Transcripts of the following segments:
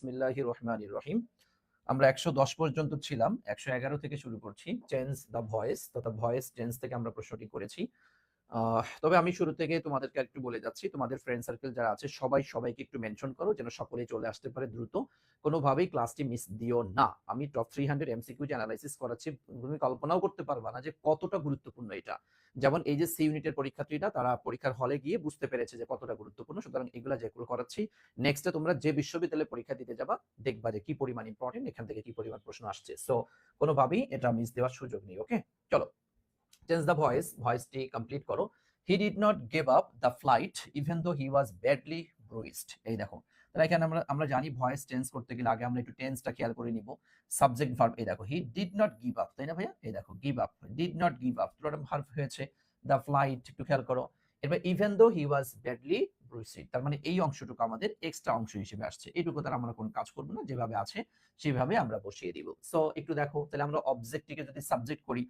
বিসমিল্লাহির রহমানির রহিম। আমরা ১১০ পর্যন্ত ছিলাম। ১১১ থেকে শুরু করছি। চেঞ্জ দ্য ভয়েস তথা ভয়েস চেঞ্জ থেকে আমরা প্রশ্নটি করেছি। তবে আমি শুরু থেকে তোমাদেরকে একটু বলে যাচ্ছি, তোমাদের ফ্রেন্ড সার্কেল যারা আছে সবাইকে একটু মেনশন করো যেন সকলেই চলে আসতে পারে দ্রুত। কোনোভাবেই ক্লাসটি মিস দিও না। আমি টপ 300 এমসিকিউ যে এনালাইসিস করাচ্ছি, তুমি কল্পনাও করতে পারবা না যে কতটা গুরুত্বপূর্ণ এটা। যেমন এই যে সি ইউনিটের পরীক্ষার্থীরা তারা পরীক্ষার হলে গিয়ে বুঝতে পেরেছে যে কতটা গুরুত্বপূর্ণ। সুতরাং এগুলা যেগুলো করাচ্ছি, নেক্সটে তোমরা যে বিশ্ববিদ্যালয়ে পরীক্ষা দিতে যাবা দেখবা যে কি পরিমাণ ইম্পর্টেন্ট, এখান থেকে কি পরিমাণ প্রশ্ন আসছে। সো কোনোভাবেই এটা মিস দেওয়ার সুযোগ নেই। ওকে, চলো চেঞ্জ দ্য ভয়েস, ভয়েসটি কমপ্লিট করো। He did not give up the flight even though he was badly ব্রুইসড। এই দেখো, তাহলে এখানে আমরা জানি ভয়েস চেঞ্জ করতে গেলে আগে আমরা একটু টেন্সটা খেয়াল করে নিব। সাবজেক্ট ভার্ব, এই দেখো he did not give up, তাই না ভাইয়া? এই দেখো give up, did not give up পুরোটা ভার্ব হয়েছে। দ্য ফ্লাইট একটু খেয়াল করো। এরপর ইভেন দো হি ওয়াজ ব্যাডলি ব্রুইসড, তার মানে এই অংশটুকু আমাদের এক্সট্রা অংশ হিসেবে আসছে। এইটুকু তার আমরা কোনো কাজ করবো না, যেভাবে আছে সেভাবে আমরা বসিয়ে দিব। সো একটু দেখো, তাহলে আমরা অবজেক্টটিকে যদি সাবজেক্ট করি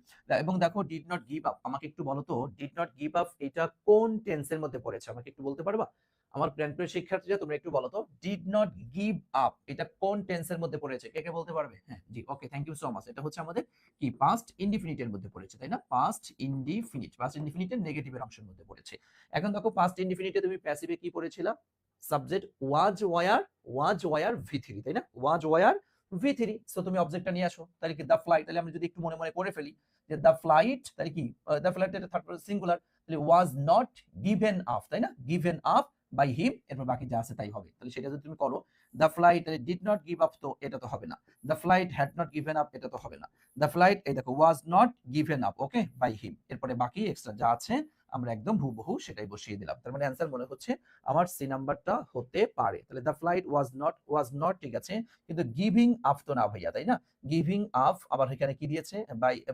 এবং দেখো ডিড নট গিভ আপ, আমাকে একটু বলো তো ডিড নট গিভ আপ এটা কোন টেন্সের মধ্যে পড়েছে, আমাকে একটু বলতে পারবা? আমার প্রিয় শিক্ষার্থীরা তোমরা একটু বলো তো ডিড নট গিভ আপ এটা কোন টেন্সের মধ্যে পড়েছে, কে কে বলতে পারবে? হ্যাঁ জি, ওকে, থ্যাংক ইউ সো মাচ। এটা হচ্ছে আমাদের কি পাস্ট ইনডিফিনিটের মধ্যে পড়েছে, তাই না? পাস্ট ইনডিফিনিটের নেগেটিভের অংশের মধ্যে পড়েছে। এখন দেখো পাস্ট ইনডিফিনিটে তুমি প্যাসিভে কি পড়েছিলা? সাবজেক্ট ওয়াজ ওয়ার ভি3, তাই না? Was were ভি3। সো তুমি অবজেক্টটা নিয়ে আসো, তাহলে কি দ্য ফ্লাইট, তাহলে আমরা যদি একটু মনে মনে করে ফেলি যে দ্য ফ্লাইট, তাহলে কি দ্য ফ্লাইট এটা থার্ড পারসন সিঙ্গুলার, তাহলে ওয়াজ নট গিভেন আপ, তাই না? গিভেন আপ বাই হিম, এরপর বাকি যা আছে তাই হবে। তাহলে সেটা যদি তুমি করো the flight did not give up, তো এটা তো হবে না। The flight had not given up, এটা তো হবে না। দ্য ফ্লাইট এই দেখো was not given up, okay, by him. এরপরে বাকি এক্সট্রা যা আছে আমরা একদম হুবহু সেটাই বসিয়ে দিলাম। তার মানে অ্যান্সার মনে হচ্ছে আমার সি নাম্বারটা হতে পারে। তাহলে দ্য ফ্লাইট ওয়াজ নট ঠিক আছে, কিন্তু গিভিং আপ তো না ভাইয়া, তাই না? গিভিং আপ আবার এখানে কি দিয়েছে?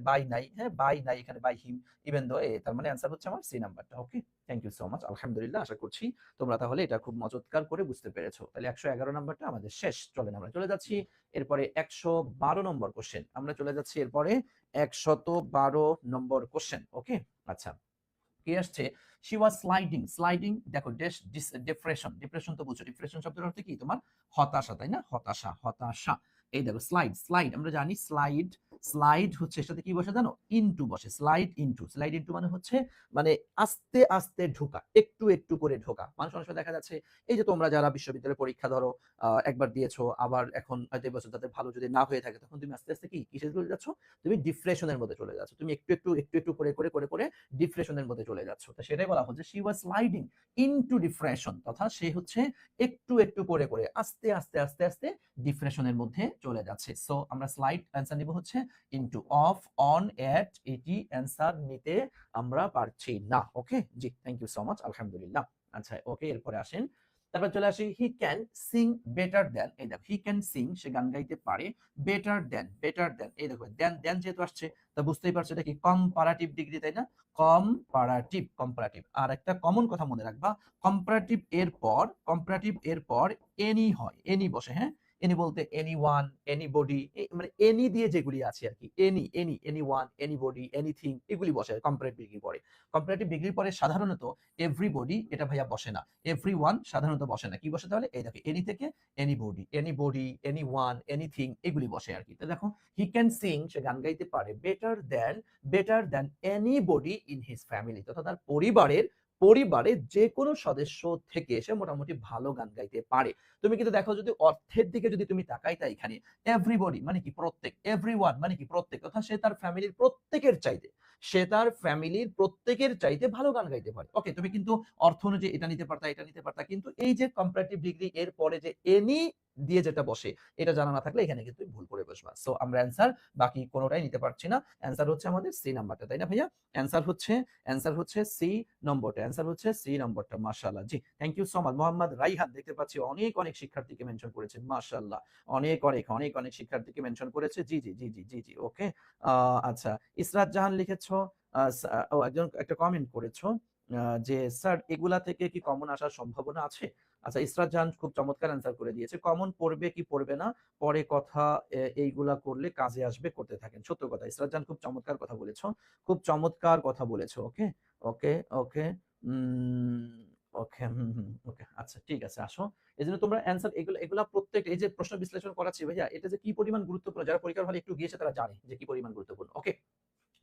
বাই নাই, হ্যাঁ বাই নাই, এখানে বাই হিম ইভেন দো এ, তার মানে অ্যান্সার হচ্ছে আমার সি নাম্বারটা। ওকে, থ্যাংক ইউ সো মাচ। আলহামদুলিল্লাহ, আশা করছি তোমরা তাহলে এটা খুব মজৎকার করে বুঝতে পেরেছো। তাহলে ১১১ নাম্বারটা আমাদের শেষ। চলেন আমরা চলে যাচ্ছি এরপরে ১১২ নম্বর কোশ্চেন। আমরা চলে যাচ্ছি এরপরে ১১২ নম্বর কোশ্চেন। ওকে, আচ্ছা কি আসছে? শি ওয়াজ স্লাইডিং দেখো ডিপ্রেশন তো বুঝছো, ডিপ্রেশন শব্দের অর্থ কি তোমার? হতাশা, তাই না? হতাশা। এই দেখো স্লাইড আমরা জানি স্লাইড হচ্ছে এর সাথে কি বসে জানো? ইনটু বসে। স্লাইড ইনটু মানে হচ্ছে মানে আস্তে আস্তে ঢোকা, একটু একটু করে ঢোকা। মানুষ অনেক সময় দেখা যাচ্ছে এই যে তোমরা যারা বিশ্ববিদ্যালয়ে পরীক্ষা ধরো একবার দিয়েছো, আবার এখন হয়তো এবছর তাদের ভালো যদি না হয়ে থাকে, তখন তুমি আস্তে আস্তে কি কিসে চলে যাচ্ছ? তুমি ডিপ্রেশনের মধ্যে চলে যাচ্ছ। তুমি একটু করে ডিপ্রেশনের মধ্যে চলে যাচ্ছ। তো সেটাই বলা হচ্ছে she was sliding into depression, তথা সে হচ্ছে একটু করে আস্তে ডিপ্রেশনের মধ্যে চলে যাচ্ছে। সো আমরা স্লাইড অ্যান্সার নিব হচ্ছে ইনটু। অফ, অন, এট এটি অ্যান্সার নিতে আমরা পারছি না। ওকে জি, থ্যাংক ইউ সো মাচ, আলহামদুলিল্লাহ। আচ্ছা ওকে, এরপরে আসেন, তারপর চলে আসি হি ক্যান সিং বেটার দেন। এই দেখো হি ক্যান সিং, সে গান গাইতে পারে। বেটার দেন এই দেখো দেন যেহেতু আসছে তা বুঝতেই পারছো এটা কি কম্পারেটিভ ডিগ্রি, তাই না? কম্পারেটিভ। আর একটা কমন কথা মনে রাখবা, কম্পারেটিভ এর পর এনি হয়, এনি বসে, হ্যাঁ? এনি বলতে এনি ওয়ান, এনি বডি, মানে এনি দিয়ে যেগুলি আছে আর কি, any one, any body, anything, এগুলি বসে কম্পারেটিভ ডিগ্রি পরে। কম্পারেটিভ ডিগ্রি পরে সাধারণত এভরিবডি এটা ভাইয়া বসে না, এভরি ওয়ান সাধারণত বসে না। কি বসে তাহলে? এই দেখো এনি থেকে এনিবডি, এনি ওয়ান, এনিথিং, এগুলি বসে আর কি। তো দেখো হি ক্যান সিং, সে গান গাইতে পারে better than anybody in his family, তথা তার পরিবারের যে কোনো সদস্য থেকে সে মোটামুটি ভালো গান গাইতে পারে। তুমি কিন্তু দেখো যদি অর্থের দিকে যদি তুমি তাকাই, তা এখানে এভরিবডি মানে কি প্রত্যেক, এভরিওয়ান মানে কি প্রত্যেক, তথা সে তার ফ্যামিলির প্রত্যেকের চাইতে ভালো গান গাইতে পারে। ওকে, তুমি কিন্তু অর্থ অনুযায়ী এটা নিতে পারতা, কিন্তু এই যে কম্পারেটিভ ডিগ্রি এর পরে যে এনি দিয়ে যেটা বসে, এটা জানা না থাকলে এখানে কিন্তু ভুল করে বসবা। সো আমরা অ্যান্সার বাকি কোনোটাই নিতে পারছি না। অ্যান্সার হচ্ছে আমাদের সি নাম্বারটা, তাই না ভাইয়া? অ্যান্সার হচ্ছে সি নম্বরটা। মাশাআল্লাহ, জি thank you so much. Mohammad Raihan দেখতে পাচ্ছি অনেক শিক্ষার্থীকে মেনশন করেছেন, মাশাআল্লাহ। অনেক শিক্ষার্থীকে মেনশন করেছে। জি। ওকে, আচ্ছা ইসরাত জাহান লিখেছো, একজন একটা কমেন্ট করেছো যে স্যার এগুলা থেকে কি কমন আসার সম্ভাবনা আছে? আচ্ছা ইসরাত জাহান খুব চমৎকার অ্যান্সার করে দিয়েছে, কমন পড়বে কি পড়বে না পরে কথা, এইগুলা করলে কাজে আসবে, করতে থাকেন। সত্য কথা, ইসরাত জাহান খুব চমৎকার কথা বলেছো, খুব চমৎকার কথা বলেছো। ওকে ওকে ওকে ওকে, ওকে, আচ্ছা ঠিক আছে, আসো। এজন্য তোমরা অ্যানসার এগুলা প্রত্যেক এই যে প্রশ্ন বিশ্লেষণ করাচ্ছি ভাইয়া, এটা যে কি পরিমাণ গুরুত্বপূর্ণ, যারা পরীক্ষার হলে একটু গিয়েছে তারা জানে যে কি পরিমাণ গুরুত্বপূর্ণ। ওকে,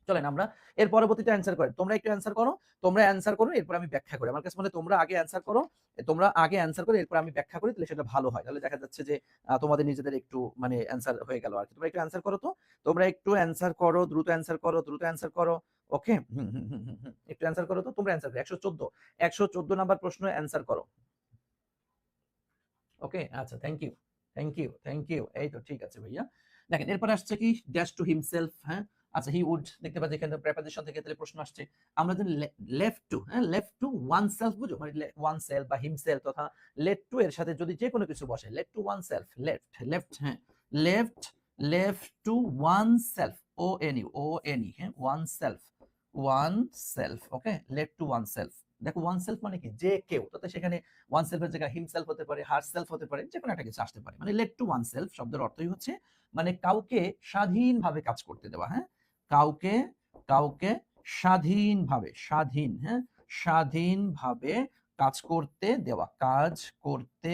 চলেন আমরা এর পরবর্তীতে অ্যান্সার করি। তোমরা একটু অ্যান্সার করো, তোমরা অ্যান্সার করো, এরপর আমি ব্যাখ্যা করি। আমার কাছে মনে হয় তোমরা আগে অ্যান্সার করো, তোমরা আগে অ্যান্সার করো, এরপর আমি ব্যাখ্যা করি, তাহলে সেটা ভালো হয়। তাহলে দেখা যাচ্ছে যে তোমাদের নিজেদের একটু মানে অ্যান্সার হয়ে গেল আর কি। তোমরা একটু অ্যান্সার করো তো, তোমরা একটু অ্যান্সার করো, দ্রুত অ্যান্সার করো, দ্রুত অ্যান্সার করো। ওকে, একটু অ্যান্সার করো তো, তোমরা অ্যান্সার করো। 114 নাম্বার প্রশ্ন অ্যান্সার করো। ওকে, আচ্ছা, thank you, thank you, thank you. এই তো ঠিক আছে ভাইয়া। দেখেন এরপরে আসছে কি, ড্যাশ টু হিমসেলফ। হ্যাঁ, আচ্ছা, হি উড দেখতে পাচ্ছি এখানে প্রেপোজিশন থেকে তাহলে প্রশ্ন আসছে। আমরা যদি লেফট টু, হ্যাঁ, লেফট টু ওয়ান সেলফ বুঝো, মানে ওয়ান সেলফ বা হিমসেলফ তথা লেফট টু এর সাথে যদি যে কোনো কিছু বসে, left to oneself, left left, হ্যাঁ, left left to oneself, O N U, O N E, হ্যাঁ, oneself, oneself. Okay, left to oneself. দেখো ওয়ান সেলফ মানে কি, যে কেউ, তাতে সেখানে ওয়ান সেলফের জায়গায় হিমসেলফ হতে পারে, হার সেলফ হতে পারে, যে কোনো একটা কিছু আসতে পারে। মানে লেট টু ওয়ান সেলফ শব্দের অর্থই হচ্ছে মানে কাউকে স্বাধীনভাবে কাজ করতে দেওয়া। হ্যাঁ, কাউকে কাউকে স্বাধীনভাবে, স্বাধীন, হ্যাঁ, স্বাধীনভাবে কাজ করতে দেওয়া, কাজ করতে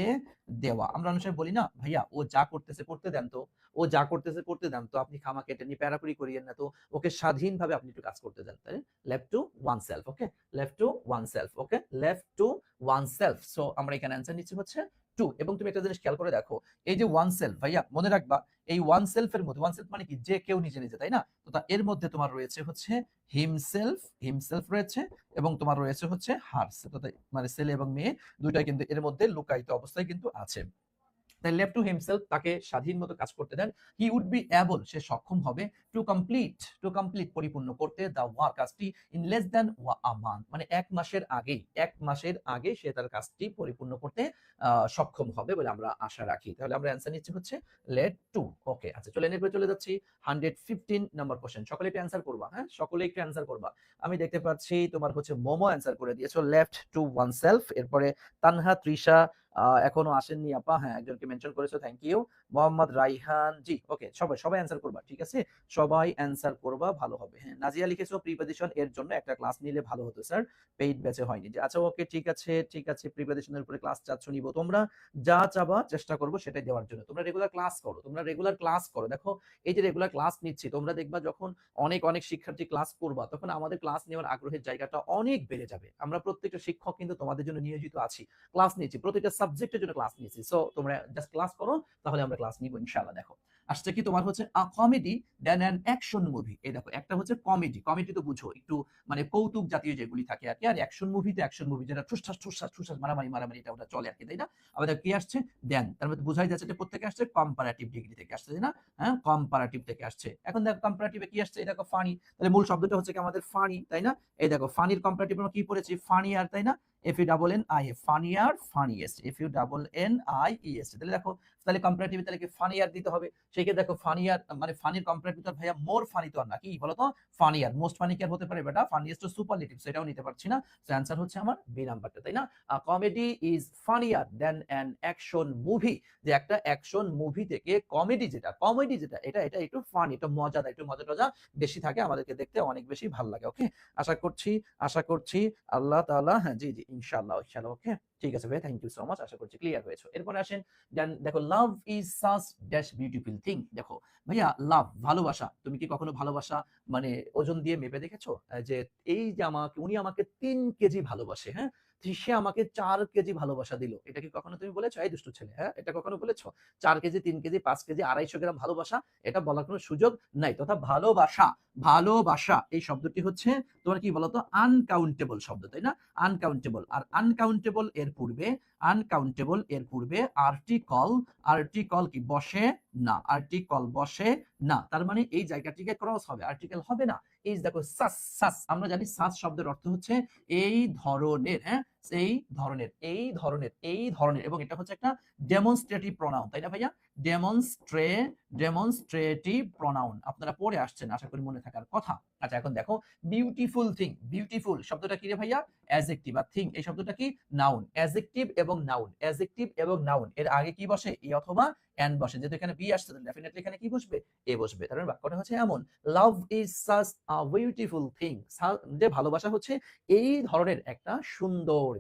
দেওয়া। আমরা অনেক সময় বলি না, ভাইয়া ও যা করতেছে করতে দেন তো, ও যা করতেছে করতে দেন তো, আপনি খামা কেটে নিয়ে প্যারাপুরি করিয়েন না তো, ওকে স্বাধীনভাবে আপনি একটু কাজ করতে দেন। তাই left to oneself. Okay, left to oneself. Okay, left to one self. So আমরা এখানে অ্যান্সার নিচ্ছি হচ্ছে টু। এবং তুমি একটা জিনিস খেয়াল করে দেখো, এই যে ওয়ান সেলফ, ভাইয়া মনে রাখবা, এই ওয়ান সেলফের মধ্যে, ওয়ান সেলফ মানে কি, যে কেউ নিজে নিজে, তাই না? তো এর মধ্যে তোমার রয়েছে হচ্ছে হিমসেলফ, হিমসেলফ রয়েছে, এবং তোমার রয়েছে হচ্ছে হার্স, মানে ছেলে এবং মেয়ে দুইটাই কিন্তু এর মধ্যে লুকায়িত অবস্থায় কিন্তু আছে। তাই লেফট টু হিমসেলফ, তাকে স্বাধীন মতো কাজ করতে দেন। হি উড বি এবল, সে সক্ষম হবে, টু কমপ্লিট পরিপূর্ণ করতে, দা ওয়ার্ক, কাজটি, in less than a month, মানে এক মাসের আগে সে তার কাজটি পরিপূর্ণ করতে সক্ষম হবে বলে আমরা আশা রাখি। তাহলে আমরা অ্যান্সার নিচ্ছি হচ্ছে লেট টু। ওকে, আচ্ছা চলে এরপরে চলে যাচ্ছি 115 নম্বর কোশ্চেন। সকলে একটু অ্যান্সার করবা, হ্যাঁ, সকলে একটু অ্যান্সার করবা। আমি দেখতে পাচ্ছি তোমার হচ্ছে মোমো অ্যান্সার করে দিয়েছো, লেফট টু ওয়ান সেলফ। এরপরে তানহা, তৃষা, এখনো আসেননি আপা, হ্যাঁ একজনকে মেনশন করেছো, থ্যাংক ইউ। মোহাম্মদ রাইহান জি, ওকে, সবাই সবাই অ্যান্সার করবা, ঠিক আছে, সবাই অ্যান্সার করবা, ভালো হবে। হ্যাঁ, নাজিয়া লিখেছো প্রিপজিশন এর জন্য একটা ক্লাস নিলে ভালো হতো স্যার, পেইড ব্যাচে হয়নি। যে আচ্ছা ওকে, ঠিক আছে ঠিক আছে, প্রিপজিশনের উপরে ক্লাস চাচ্ছ, নিব। তোমরা যা চাবা চেষ্টা করবো সেটাই দেওয়ার জন্য। তোমরা রেগুলার ক্লাস করো, তোমরা রেগুলার ক্লাস করো। দেখো এই যে রেগুলার ক্লাস নিচ্ছি, তোমরা দেখবা যখন অনেক অনেক শিক্ষার্থী ক্লাস করবা, তখন আমাদের ক্লাস নেওয়ার আগ্রহের জায়গাটা অনেক বেড়ে যাবে। আমরা প্রত্যেকটা শিক্ষক কিন্তু তোমাদের জন্য নিয়োজিত আছি, ক্লাস নিয়েছি, প্রত্যেকটা সাবজেক্টের জন্য ক্লাস নিয়েছি। সো তোমরা জাস্ট ক্লাস করো, তাহলে আমরা ক্লাস নিব ইনশাআল্লাহ। দেখো আসছে কি তোমার হচ্ছে a comedy then an action movie. এই দেখো একটা হচ্ছে কমেডি, কমেডি তো বুঝো একটু মানে কৌতুক জাতীয় যেগুলি থাকে আর কি, আর অ্যাকশন মুভি তো অ্যাকশন মুভি যেটা ঠুসঠাস ঠুসঠাস ঠুসঠাস মারামারি মারামারি এটা ওটা চলে আর কি, তাই না? আবার কি আসছে দেন, তার মধ্যে বোঝাই যাচ্ছে যে প্রত্যেকে আসছে কম্পারেটিভ ডিগ্রি থেকে আসছে, তাই না? হ্যাঁ, কম্পারেটিভ থেকে আসছে। এখন দেখো কম্পারেটিভে কি আসছে, এই দেখো ফানি, তাহলে মূল শব্দটা হচ্ছে কি আমাদের ফানি, তাই না? এই দেখো ফানির কম্পারেটিভ আমরা কি পড়েছি, ফানিয়ার, তাই না? F U double N I A, funnier, funniest, F U double N I E S. তাহলে দেখো, তাহলে কম্পারেটিভ তাহলে কি ফানিয়ার দিতে হবে। সেই ক্ষেত্রে দেখো ফানিয়ার মানে ফানির কম্পারেটিভ তো ভাইয়া মোর ফানি তো আর না, কি বলতো, ফানিয়ার, মোস্ট ফানি কি আর হতে পারে বেটা, ফানিয়েস্ট সুপারলেটিভ, সেটাও নিতে পারছি না। সো অ্যানসার হচ্ছে আমার বি নাম্বারটা, তাই না? Comedy is funnier then an action movie, যে একটা অ্যাকশন মুভি থেকে কমেডি যেটা এটা এটা একটু ফানি, একটু মজাদার, একটু মজা টজা বেশি থাকে, আমাদেরকে দেখতে অনেক বেশি ভালো লাগে। ওকে, আশা করছি আল্লাহ তাআলা, হ্যাঁ জি জি ইনশাআল্লাহ ইনশাআল্লাহ। ওকে, ঠিক আছে ভাই, থ্যাংক ইউ সো মাচ, আশা করছি ক্লিয়ার হয়েছে। এরপরে আসেন, দেন দেখো love is such dash beautiful thing. দেখো ভাইয়া, লাভ ভালোবাসা, তুমি কি কখনো ভালোবাসা মানে ওজন দিয়ে মেপে দেখেছো? যে এই যে উনি আমাকে 3 কেজি ভালোবাসে, হ্যাঁ, সে আমাকে 4 কেজি ভালোবাসা দিল, এটা কি কখনো তুমি বলেছো? এই দুষ্টু ছেলে, হ্যাঁ, এটা কখনো বলেছো? 4 কেজি, 3 কেজি, 5 কেজি, 250 গ্রাম ভালোবাসা, এটা বলার কোনো সুযোগ নাই। তথা ভালোবাসা, ভালোবাসা এই শব্দটি হচ্ছে তোমার কি বলতো, আনকাউন্টেবল শব্দ, তাই না? আনকাউন্টেবল। আর আনকাউন্টেবল এর পূর্বে আর্টিকল কি বসে না, আর্টিকল বসে না, তার মানে এই জায়গাটিকে ক্রস হবে, আর্টিকেল হবে না। এই দেখো সাস, আমরা জানি সাস শব্দের অর্থ হচ্ছে এই ধরনের, হ্যাঁ, এই ধরনের, এবং এটা হচ্ছে একটা ডেমনস্ট্রেটিভ প্রনাউন, তাই না ভাইয়া? ডেমনস্ট্রেটিভ প্রনাউন আপনারা পড়ে আসছেন, আশা করি মনে থাকার কথা। আচ্ছা এখন দেখো, বিউটিফুল থিং, বিউটিফুল শব্দটা কি রে ভাইয়া? অ্যাডজেক্টিভ। আর থিং এই শব্দটা কি? নাউন। অ্যাডজেক্টিভ এবং নাউন এর আগে কি বসে? এ অথবা এন বসে। যেহেতু এখানে বি আসছে, ডেফিনেটলি এখানে কি বসবে? এ বসবে। তার মানে বাক্যটা হচ্ছে এমন, love is such a beautiful thing, যে ভালোবাসা হচ্ছে এই ধরনের একটা সুন্দর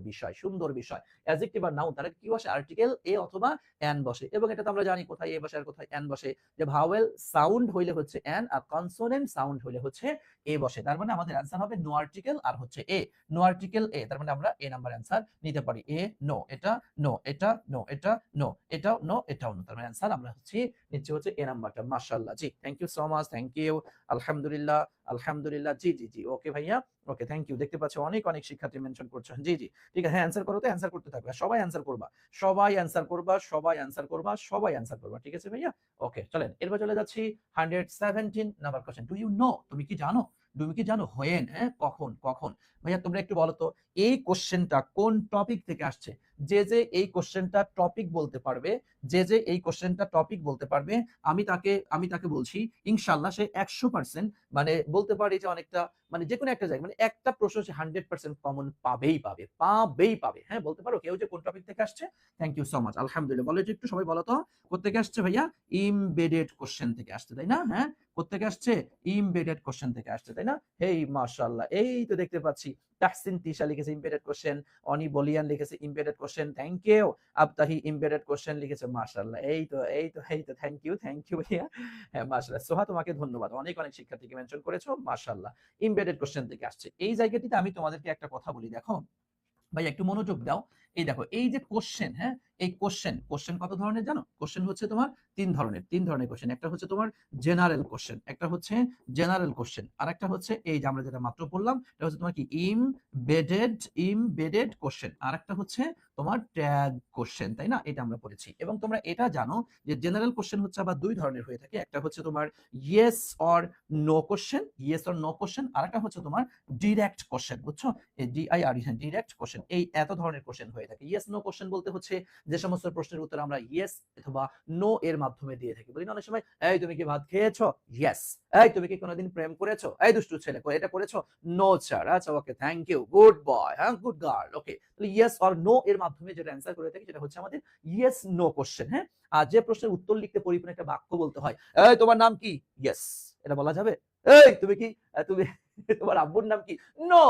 সুন্দর বিষয়। অ্যাডজেক্টিভ আর নাউন তারা কি বসে? আর্টিকেল এ অথবা এন বসে, এবং এটা তো আমরা জানি কোথায় এ বসে আর কোথায় এন বসে, যে ভাওয়েল সাউন্ড হইলে হচ্ছে এন আর কনসোনেন্ট সাউন্ড হইলে হচ্ছে এ বসে। তার মানে আমাদের অ্যান্সার হবে নো আর্টিকেল আর হচ্ছে এ, নো আর্টিকেল এ। তার মানে আমরা এ নাম্বার অ্যান্সার নিতে পারি। এ নো, এটা নো, এটা নো, এটা নো, এটাও নো, এটাও নো। তার মানে অ্যান্সার আমরা নিচ্ছি হচ্ছে এ নাম্বারটা। মাশাআল্লাহ, জি thank you so much, thank you. আলহামদুলিল্লাহ, আলহামদুলিল্লাহ, জি জি জি, ওকে ভাইয়া, ওকে থ্যাংক ইউ। দেখতে পাচ্ছ অনেক অনেক শিক্ষার্থী মেনশন করছো। জি জি ঠিক আছে, হ্যাঁ অ্যান্সার করো, তো অ্যান্সার করতে থাকবে, সবাই অ্যান্সার করবা, সবাই অ্যান্সার করবা, সবাই অ্যান্সার করবা, সবাই অ্যান্সার করবা, ঠিক আছে ভাইয়া? ওকে চলেন এরপর চলে যাচ্ছি 117 number question. Do you know, তুমি কি জানো? তুমি কি জানো হোয়েন, হ্যাঁ কখন, কখন। ভাইয়া তোমরা একটু বলো তো এই কোশ্চেনটা কোন টপিক থেকে আসছে? যে যে এই কোশ্চেনটা টপিক বলতে পারবে, যে যে এই কোশ্চেনটা টপিক বলতে পারবে, আমি তাকে বলছি ইনশাআল্লাহ সে 100% মানে বলতে পারি যে অনেকটা মানে যে কোনো একটা জায়গায় মানে একটা প্রশ্ন সে 100% কমন পাবেই পাবে, পাবেই পাবে। হ্যাঁ বলতে পারো কেউ যে কোন টপিক থেকে আসছে? থ্যাংক ইউ সো মাচ, আলহামদুলিল্লাহ। বলো যে একটু সবাই বলো তো কোত্থেকে আসছে ভাইয়া? ইমবেডেড কোশ্চেন থেকে আসছে, তাই না? হ্যাঁ কোত্থেকে আসছে? ইমবেডেড কোশ্চেন থেকে আসছে, তাই না? হেই মাশাআল্লাহ, এই তো দেখতে পাচ্ছি তাহসিন তিশা লিখেছে ইমবেডেড কোশ্চেন, অনি বলিয়ান লিখেছে embedded question, thank you. Abtahi embedded question লিখেছে, মাশাআল্লাহ। এই তো এই তো এই তো থ্যাংক ইউ, থ্যাংক ইউ ভাইয়া। হ্যাঁ মাশাআল্লাহ, সোহা তোমাকে ধন্যবাদ, অনেক অনেক শিক্ষার্থীকে মেনশন করেছো, মাশাআল্লাহ। ইমবেডেড কোশ্চেন থেকে আসছে এই জায়গাটিতে। আমি তোমাদেরকে একটা কথা বলি, দেখো ভাই একটু মনোযোগ দাও। এই দেখো এই যে কোশ্চেন, হ্যাঁ এই কোশ্চেন কত ধরনের জানো? কোশ্চেন হচ্ছে তোমার তিন ধরনের কোশ্চেন। একটা হচ্ছে তোমার জেনারেল কোশ্চেন, একটা হচ্ছে জেনারেল কোশ্চেন, আর একটা হচ্ছে এই যে আমরা যেটা মাত্র পড়লাম এটা হচ্ছে তোমার কি ইমবেডেড কোশ্চেন, আর একটা হচ্ছে তোমার ট্যাগ কোশ্চেন, তাই না? এটা আমরা পড়েছি। এবং তোমরা এটা জানো যে জেনারেল কোশ্চেন হচ্ছে আবার দুই ধরনের হয়ে থাকে। একটা হচ্ছে তোমার ইয়েস অর নো কোশ্চেন, আর একটা হচ্ছে তোমার ডিরেক্ট কোশ্চেন, বুঝছো? ডিরেক্ট কোশ্চেন, এই এত ধরনের কোশ্চেন হয়ে থাকে। ইয়েস নো কোশ্চেন বলতে হচ্ছে যে সমস্ত প্রশ্নের উত্তর আমরা ইয়েস অথবা নো এর মাধ্যমে দিয়ে থাকি। বলি না অনেক সময়, এই তুমি কি ভাত খেয়েছো? ইয়েস। এই তুমি কি কোনোদিন প্রেম করেছো? এই দুষ্টু ছেলে এটা করেছো? No sir. আচ্ছা okay thank you, good boy, হ্যাঁ গুড গার্ল, ওকে। তাহলে ইয়েস অর নো এর মাধ্যমে যেটা অ্যান্সার করে থাকি সেটা হচ্ছে আমাদের ইয়েস নো কোশ্চেন। হ্যাঁ আর যে প্রশ্নের উত্তর লিখতে পরিপূর্ণ একটা বাক্য বলতে হয়, এই তোমার নাম কি? ইয়েস, এটা বলা যাবে? এই তুমি কি তুমি তোমার আব্বুর নাম কি? নো,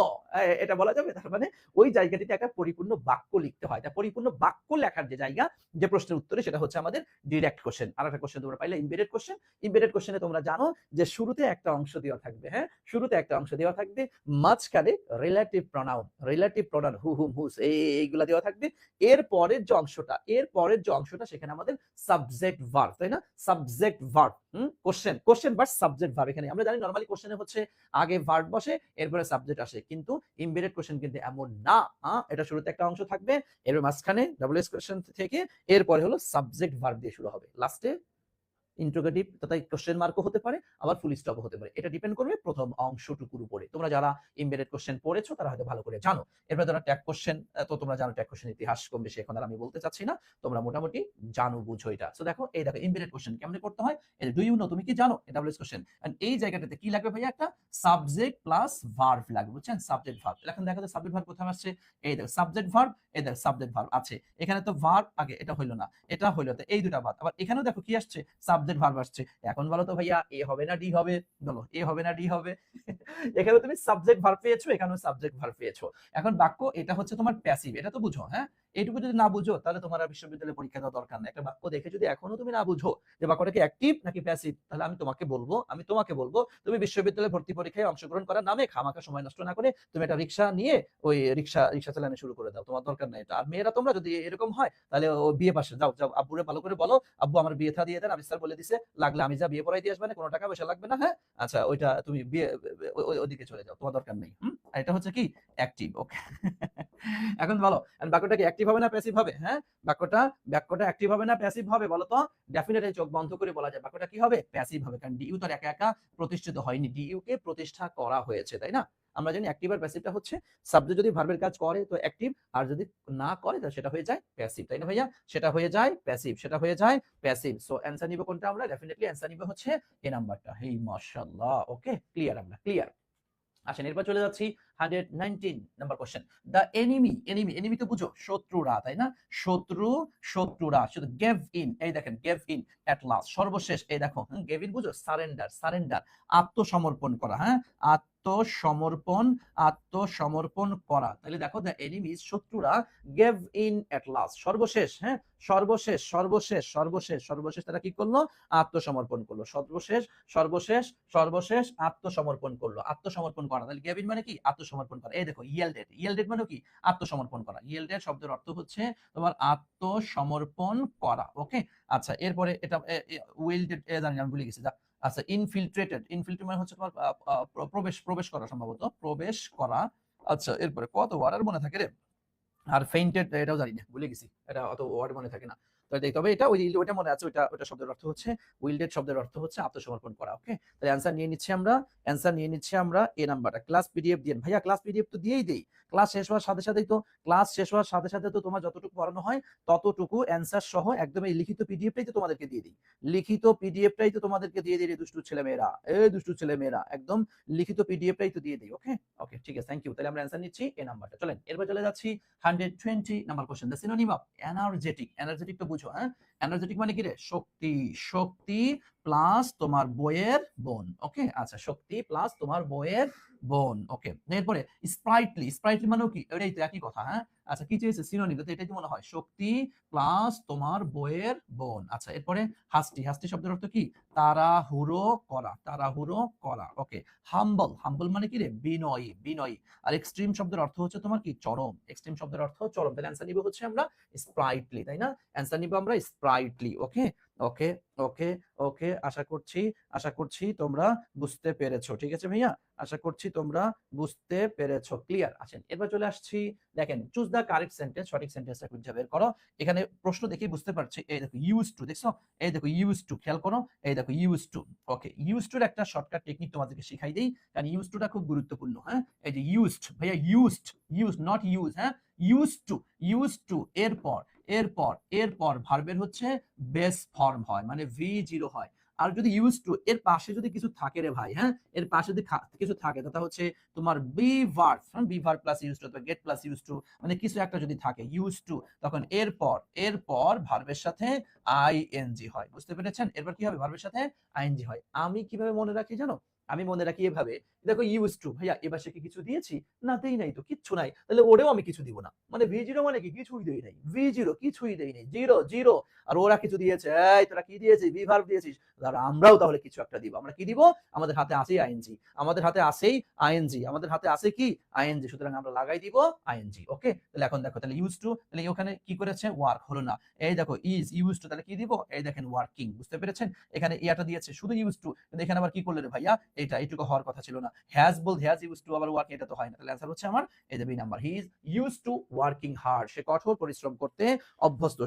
এটা বলা যাবে? তার মানে ওই জায়গাটিতে একটা পরিপূর্ণ বাক্য লিখতে হয়। তা পরিপূর্ণ বাক্য লেখার যে জায়গা, যে প্রশ্নের উত্তরে, সেটা হচ্ছে আমাদের ডিরেক্ট কোশ্চেন। আর একটা কোশ্চেন তোমরা পাইলে ইমবেডেড কোশ্চেন। ইমবেডেড কোশ্চেনে তোমরা জানো যে শুরুতে একটা অংশ দেওয়া থাকবে, হ্যাঁ শুরুতে একটা অংশ দেওয়া থাকবে, মাঝখানে রিলেটিভ প্রনাউন হু হুম হুস এইগুলা দেওয়া থাকবে। এর পরের যে অংশটা সেখানে আমাদের সাবজেক্ট ভার্ব, তাই না? Subject verb, question but subject verb. এখানে আমরা জানি নরমালি কোশ্চেনে হচ্ছে আগে ভার্ব বসে এরপরে সাবজেক্ট আসে, কিন্তু ইমবেডেড কোশ্চেন কিন্তু এমন না। এটা শুরুতে একটা অংশ থাকবে, এর মাঝখানে ডাবল এস কোশ্চেন থেকে এরপরে হলো সাবজেক্ট ভার্ব দিয়ে শুরু হবে, লাস্টে ইন্টারোগেটিভ তথা কোশ্চেন মার্কও হতে পারে, আবার ফুল স্টপও হতে পারে। এটা ডিপেন্ড করবে প্রথম অংশটুকুর উপরে। তোমরা যারা এমবেডেড কোশ্চেন পড়েছো তারা হয়তো ভালো করে জানো। এরপরে যারা ট্যাগ কোশ্চেন, তো তোমরা জানো ট্যাগ কোশ্চেন ইতিহাস কম বেশি এখন আর আমি বলতে চাচ্ছি না, তোমরা মোটামুটি জানো বুঝো এটা। সো দেখো এই দেখো এমবেডেড কোশ্চেন কেমনে করতে হয়। এই ডু ইউ নো, তুমি কি জানো? ডাবল এস কোশ্চেন, এন্ড এই জায়গাটাতে কি লাগবে ভাইয়া? একটা সাবজেক্ট প্লাস ভার্ব লাগবে, বুঝছেন? Subject verb. এখন দেখো সাবজেক্ট ভার্ব কোথায় আসছে? এই দেখো সাবজেক্ট ভার্ব, এই দেখো সাবজেক্ট ভার্ব আছে। এখানে তো ভার্ব আগে, এটা হইলো না, এটা হইলো, তো এই দুটা বাদ। আবার এখানেও দেখো কি আসছে? সাবজেক্ট ভার্ব আসছে। এখন বলো তো ভাইয়া এ হবে না ডি হবে? বলো এ হবে না ডি হবে? এখানে তুমি সাবজেক্ট ভার্ব পেয়েছো, এখানেও সাবজেক্ট ভার্ব পেয়েছো। এখন বাক্য এটা হচ্ছে তোমার প্যাসিভ, এটা তো বুঝো। হ্যাঁ এইটুকু যদি না বুঝো তাহলে তোমার আর বিশ্ববিদ্যালয়ে পরীক্ষা দেওয়া দরকার নেই। একটা বাক্য দেখে যদি এখনো তুমি না বুঝো যে বাক্যটা কি অ্যাক্টিভ নাকি প্যাসিভ, তাহলে আমি তোমাকে বলবো তুমি বিশ্ববিদ্যালয়ে ভর্তি পরীক্ষায় অংশগ্রহণ করার নামে খামাখা সময় নষ্ট না করে তুমি একটা রিক্সা নিয়ে ওই রিক্সা চালানো শুরু করে দাও, তোমার দরকার নাই এটা। আর মেয়েরা তোমরা যদি এরকম হয় তাহলে ও বিয়ে পাশে যাও, আব্বুরে ভালো করে বলো, আব্বু আমার বিয়ে থা দিয়ে দেন, আমি স্যার বলে দিছে লাগলে আমি যা বিয়ে পড়াই দিয়ে আসবে না, কোনো টাকা পয়সা লাগবে না। হ্যাঁ আচ্ছা ওইটা তুমি বিয়ে ওইদিকে চলে যাও, তোমার দরকার নেই। আর এটা হচ্ছে কি অ্যাক্টিভ, ওকে। এখন বলো বাক্যটা কি অ্যাক্টিভ হবে না প্যাসিভ হবে? হ্যাঁ বাক্যটা অ্যাক্টিভ হবে না প্যাসিভ হবে বলো তো? ডেফিনেটলি চোখ বন্ধ করে বলা যায় বাক্যটা কি হবে? প্যাসিভ হবে, কারণ ডিইউ তো একা একা প্রতিষ্ঠিত হয়নি, ডিইউ কে প্রতিষ্ঠা করা হয়েছে, তাই না? আমরা জানি অ্যাক্টিভ আর প্যাসিভটা হচ্ছে সাবজেক্ট যদি ভার্বের কাজ করে তো অ্যাক্টিভ, আর যদি না করে তাহলে সেটা হয়ে যায় প্যাসিভ, তাই না ভাইয়া? সেটা হয়ে যায় প্যাসিভ। সো অ্যানসার নিব কোনটা আমরা? ডেফিনেটলি অ্যানসার নিব হচ্ছে এ নাম্বারটা। হেই মাশাআল্লাহ, ওকে ক্লিয়ার, আমরা ক্লিয়ার। আসেন এরপর চলে যাচ্ছি 119 নাম্বার কোশ্চেন। দ্য এনিমি তো বুঝো শত্রুরা, তাই না? শত্রুরা শুধু গেভ ইন, এই দেখেন গেভ ইন এট লাস্ট, সর্বশেষ এই দেখো, গেভ ইন বুঝো সারেন্ডার, আত্মসমর্পণ করা, হ্যাঁ, আত্মসমর্পণ করা। তাহলে দেখো দ্য এনিমিজ শত্রুরা গেভ ইন এট লাস্ট, সর্বশেষ, হ্যাঁ, সর্বশেষ তারা কি করলো? আত্মসমর্পণ করলো। সর্বশেষ আত্মসমর্পণ করলো, আত্মসমর্পণ করা। তাহলে গেভ ইন মানে কি? আত্মসমর্পণ করা। এই দেখো ইয়েল্ডেড মানে কি? আত্মসমর্পণ করা। ইয়েল্ডেড শব্দের অর্থ হচ্ছে তোমার আত্মসমর্পণ করা। ওকে, আচ্ছা, এরপরে এটা উইল্ডেড জানি আমি ভুলে গেছি। আচ্ছা, ইনফিল্ট্রেটেড মানে হচ্ছে তোমার প্রবেশ করা, সম্ভবত প্রবেশ করা। আচ্ছা, এরপরে কত ওয়ার্ড আর মনে থাকে রে। আর ফেইন্টেড এটাও জানি না, ভুলে গেছি, এটা অত ওয়ার্ড মনে থাকে না। তবে এটা ওইটা মনে আছে, ওইটা শব্দের অর্থ হচ্ছে উইল্ডেড, শব্দের অর্থ হচ্ছে আত্মসমর্পণ করা। ওকে, তাহলে অ্যান্সার নিয়ে নিচ্ছি আমরা এ নাম্বারটা। ক্লাস পিডিএফ দিয়েন ভাইয়া, ক্লাস পিডিএফ তো দিয়েই দেই। ক্লাস শেষ হওয়ার সাথে তো তোমার যতটুকু পড়ানো হয় ততটুকু অ্যান্সার সহ একদম এই লিখিত পিডিএফটাই তো তোমাদেরকে দিয়ে দিই। রে দুষ্টু ছেলেমেয়েরা, একদম লিখিত পিডিএফটাই তো দিয়ে দিই। ওকে ওকে, ঠিক আছে, থ্যাংক ইউ। তাহলে আমরা অ্যান্সার নিচ্ছি এ নাম্বারটা। চলেন এরপর চলে যাচ্ছি 120 number question. The synonym of energetic তো বুঝো, হ্যাঁ, এনার্জেটিক মানে কি রে? শক্তি প্লাস তোমার বইয়ের বোন। ওকে, আচ্ছা, শক্তি প্লাস তোমার বইয়ের বোন। ওকে, এরপরে স্প্রাইটলি মানেও কি? এটাই তো একই কথা, হ্যাঁ। আচ্ছা, কি চেয়েছে? সিনোনিম, তো এটাই তো মনে হয় শক্তি প্লাস তোমার বইয়ের বোন। আচ্ছা, এরপরে হাস্টি শব্দের অর্থ কি? তাড়াহুড়ো করা। ওকে, হাম্বল মানে কি রে? বিনয়ী। আর এক্সট্রিম শব্দের অর্থ হচ্ছে তোমার কি? চরম। এক্সট্রিম শব্দের অর্থ চরম। তাহলে অ্যান্সার নিব হচ্ছে আমরা স্প্রাইটলি, তাই না? অ্যান্সার নিব আমরা স্প্রাইটলি। ওকে ওকে ওকে ওকে, আশা করছি তোমরা বুঝতে পেরেছো। ঠিক আছে ভাইয়া, আশা করছি তোমরা বুঝতে পেরেছো। ক্লিয়ার আছেন? এরপর চলে আসছি, দেখেন চুজ দ্য কারেক্ট সেন্টেন্স, সঠিক সেন্টেন্সটা খুঁজে বের করো। এখানে প্রশ্ন দেখেই বুঝতে পারছি। এই দেখো ইউজ টু, দেখছো? এই দেখো ইউজ টু, খেয়াল করো, এই দেখো ইউজ টু। ওকে, ইউজ টুর একটা শর্টকাট টেকনিক তোমাদেরকে শিখাই দেই, কারণ ইউজ টুটা খুব গুরুত্বপূর্ণ। হ্যাঁ, এই যে ইউজড ভাইয়া, ইউজ নট ইউজ, হ্যাঁ, ইউজ টু এরপর ভার্বের হচ্ছে বেস ফর্ম হয়, মানে V0 হয়। আর যদি ইউজ টু এর পাশে যদি কিছু থাকে রে ভাই, হ্যাঁ, এর পাশে যদি কিছু থাকে, তা হচ্ছে তোমার be verb, plus use to অথবা গেট প্লাস ইউজ টু, মানে কিছু একটা যদি থাকে ইউজ টু, তখন এরপর ভার্বের সাথে আইএনজি হয়। বুঝতে পেরেছেন? এরপর কি হবে? ভার্বের সাথে আইএনজি হয়। আমি কিভাবে মনে রাখি জানো? আমি মনে রাখি এভাবে, দেখো ইউজ টু ভাইয়া, এবার সে কি কিছু দিয়েছি? না, দেই নাই তো, কিচ্ছু নাই, তাহলে ওরেও আমি কিছু দিব না। মানে V0 মানে কি? কিছুই দেই নাই। V0 কিছুই দেই নাই, জিরো। আর ওরা কিছু দিয়েছে, এই তোরা কি দিয়েছিস? বি ভার্ব দিয়েছিস। আর আমরাও তাহলে কিছু একটা দিব। আমরা কি দিব? আমাদের হাতে আছেই আইএনজি, আমাদের হাতে আছে কি? আইএনজি। সুতরাং আমরা লাগাই দিব আইএনজি। ওকে, তাহলে এখন দেখো, তাহলে ইউজ টু, তাহলে ওখানে কি করেছে? ওয়ার্ক হলো না। এই দেখো ইজ ইউজ টু, তাহলে কি দিব? এই দেখেন ওয়ার্কিং। বুঝতে পেরেছেন? এখানে ইয়াটা দিয়েছে শুধু ইউজ টু, কিন্তু এখানে আবার কি করলে রে ভাইয়া? এইটুকু হওয়ার কথা ছিল না। হ্যাজ ইউজ টু আবার ওয়ার্কিং, এটা তো হয় না। তাহলে অ্যান্সার হচ্ছে আমার এই যে B number. He is use to working hard, সে কঠোর পরিশ্রম করতে অভ্যস্ত।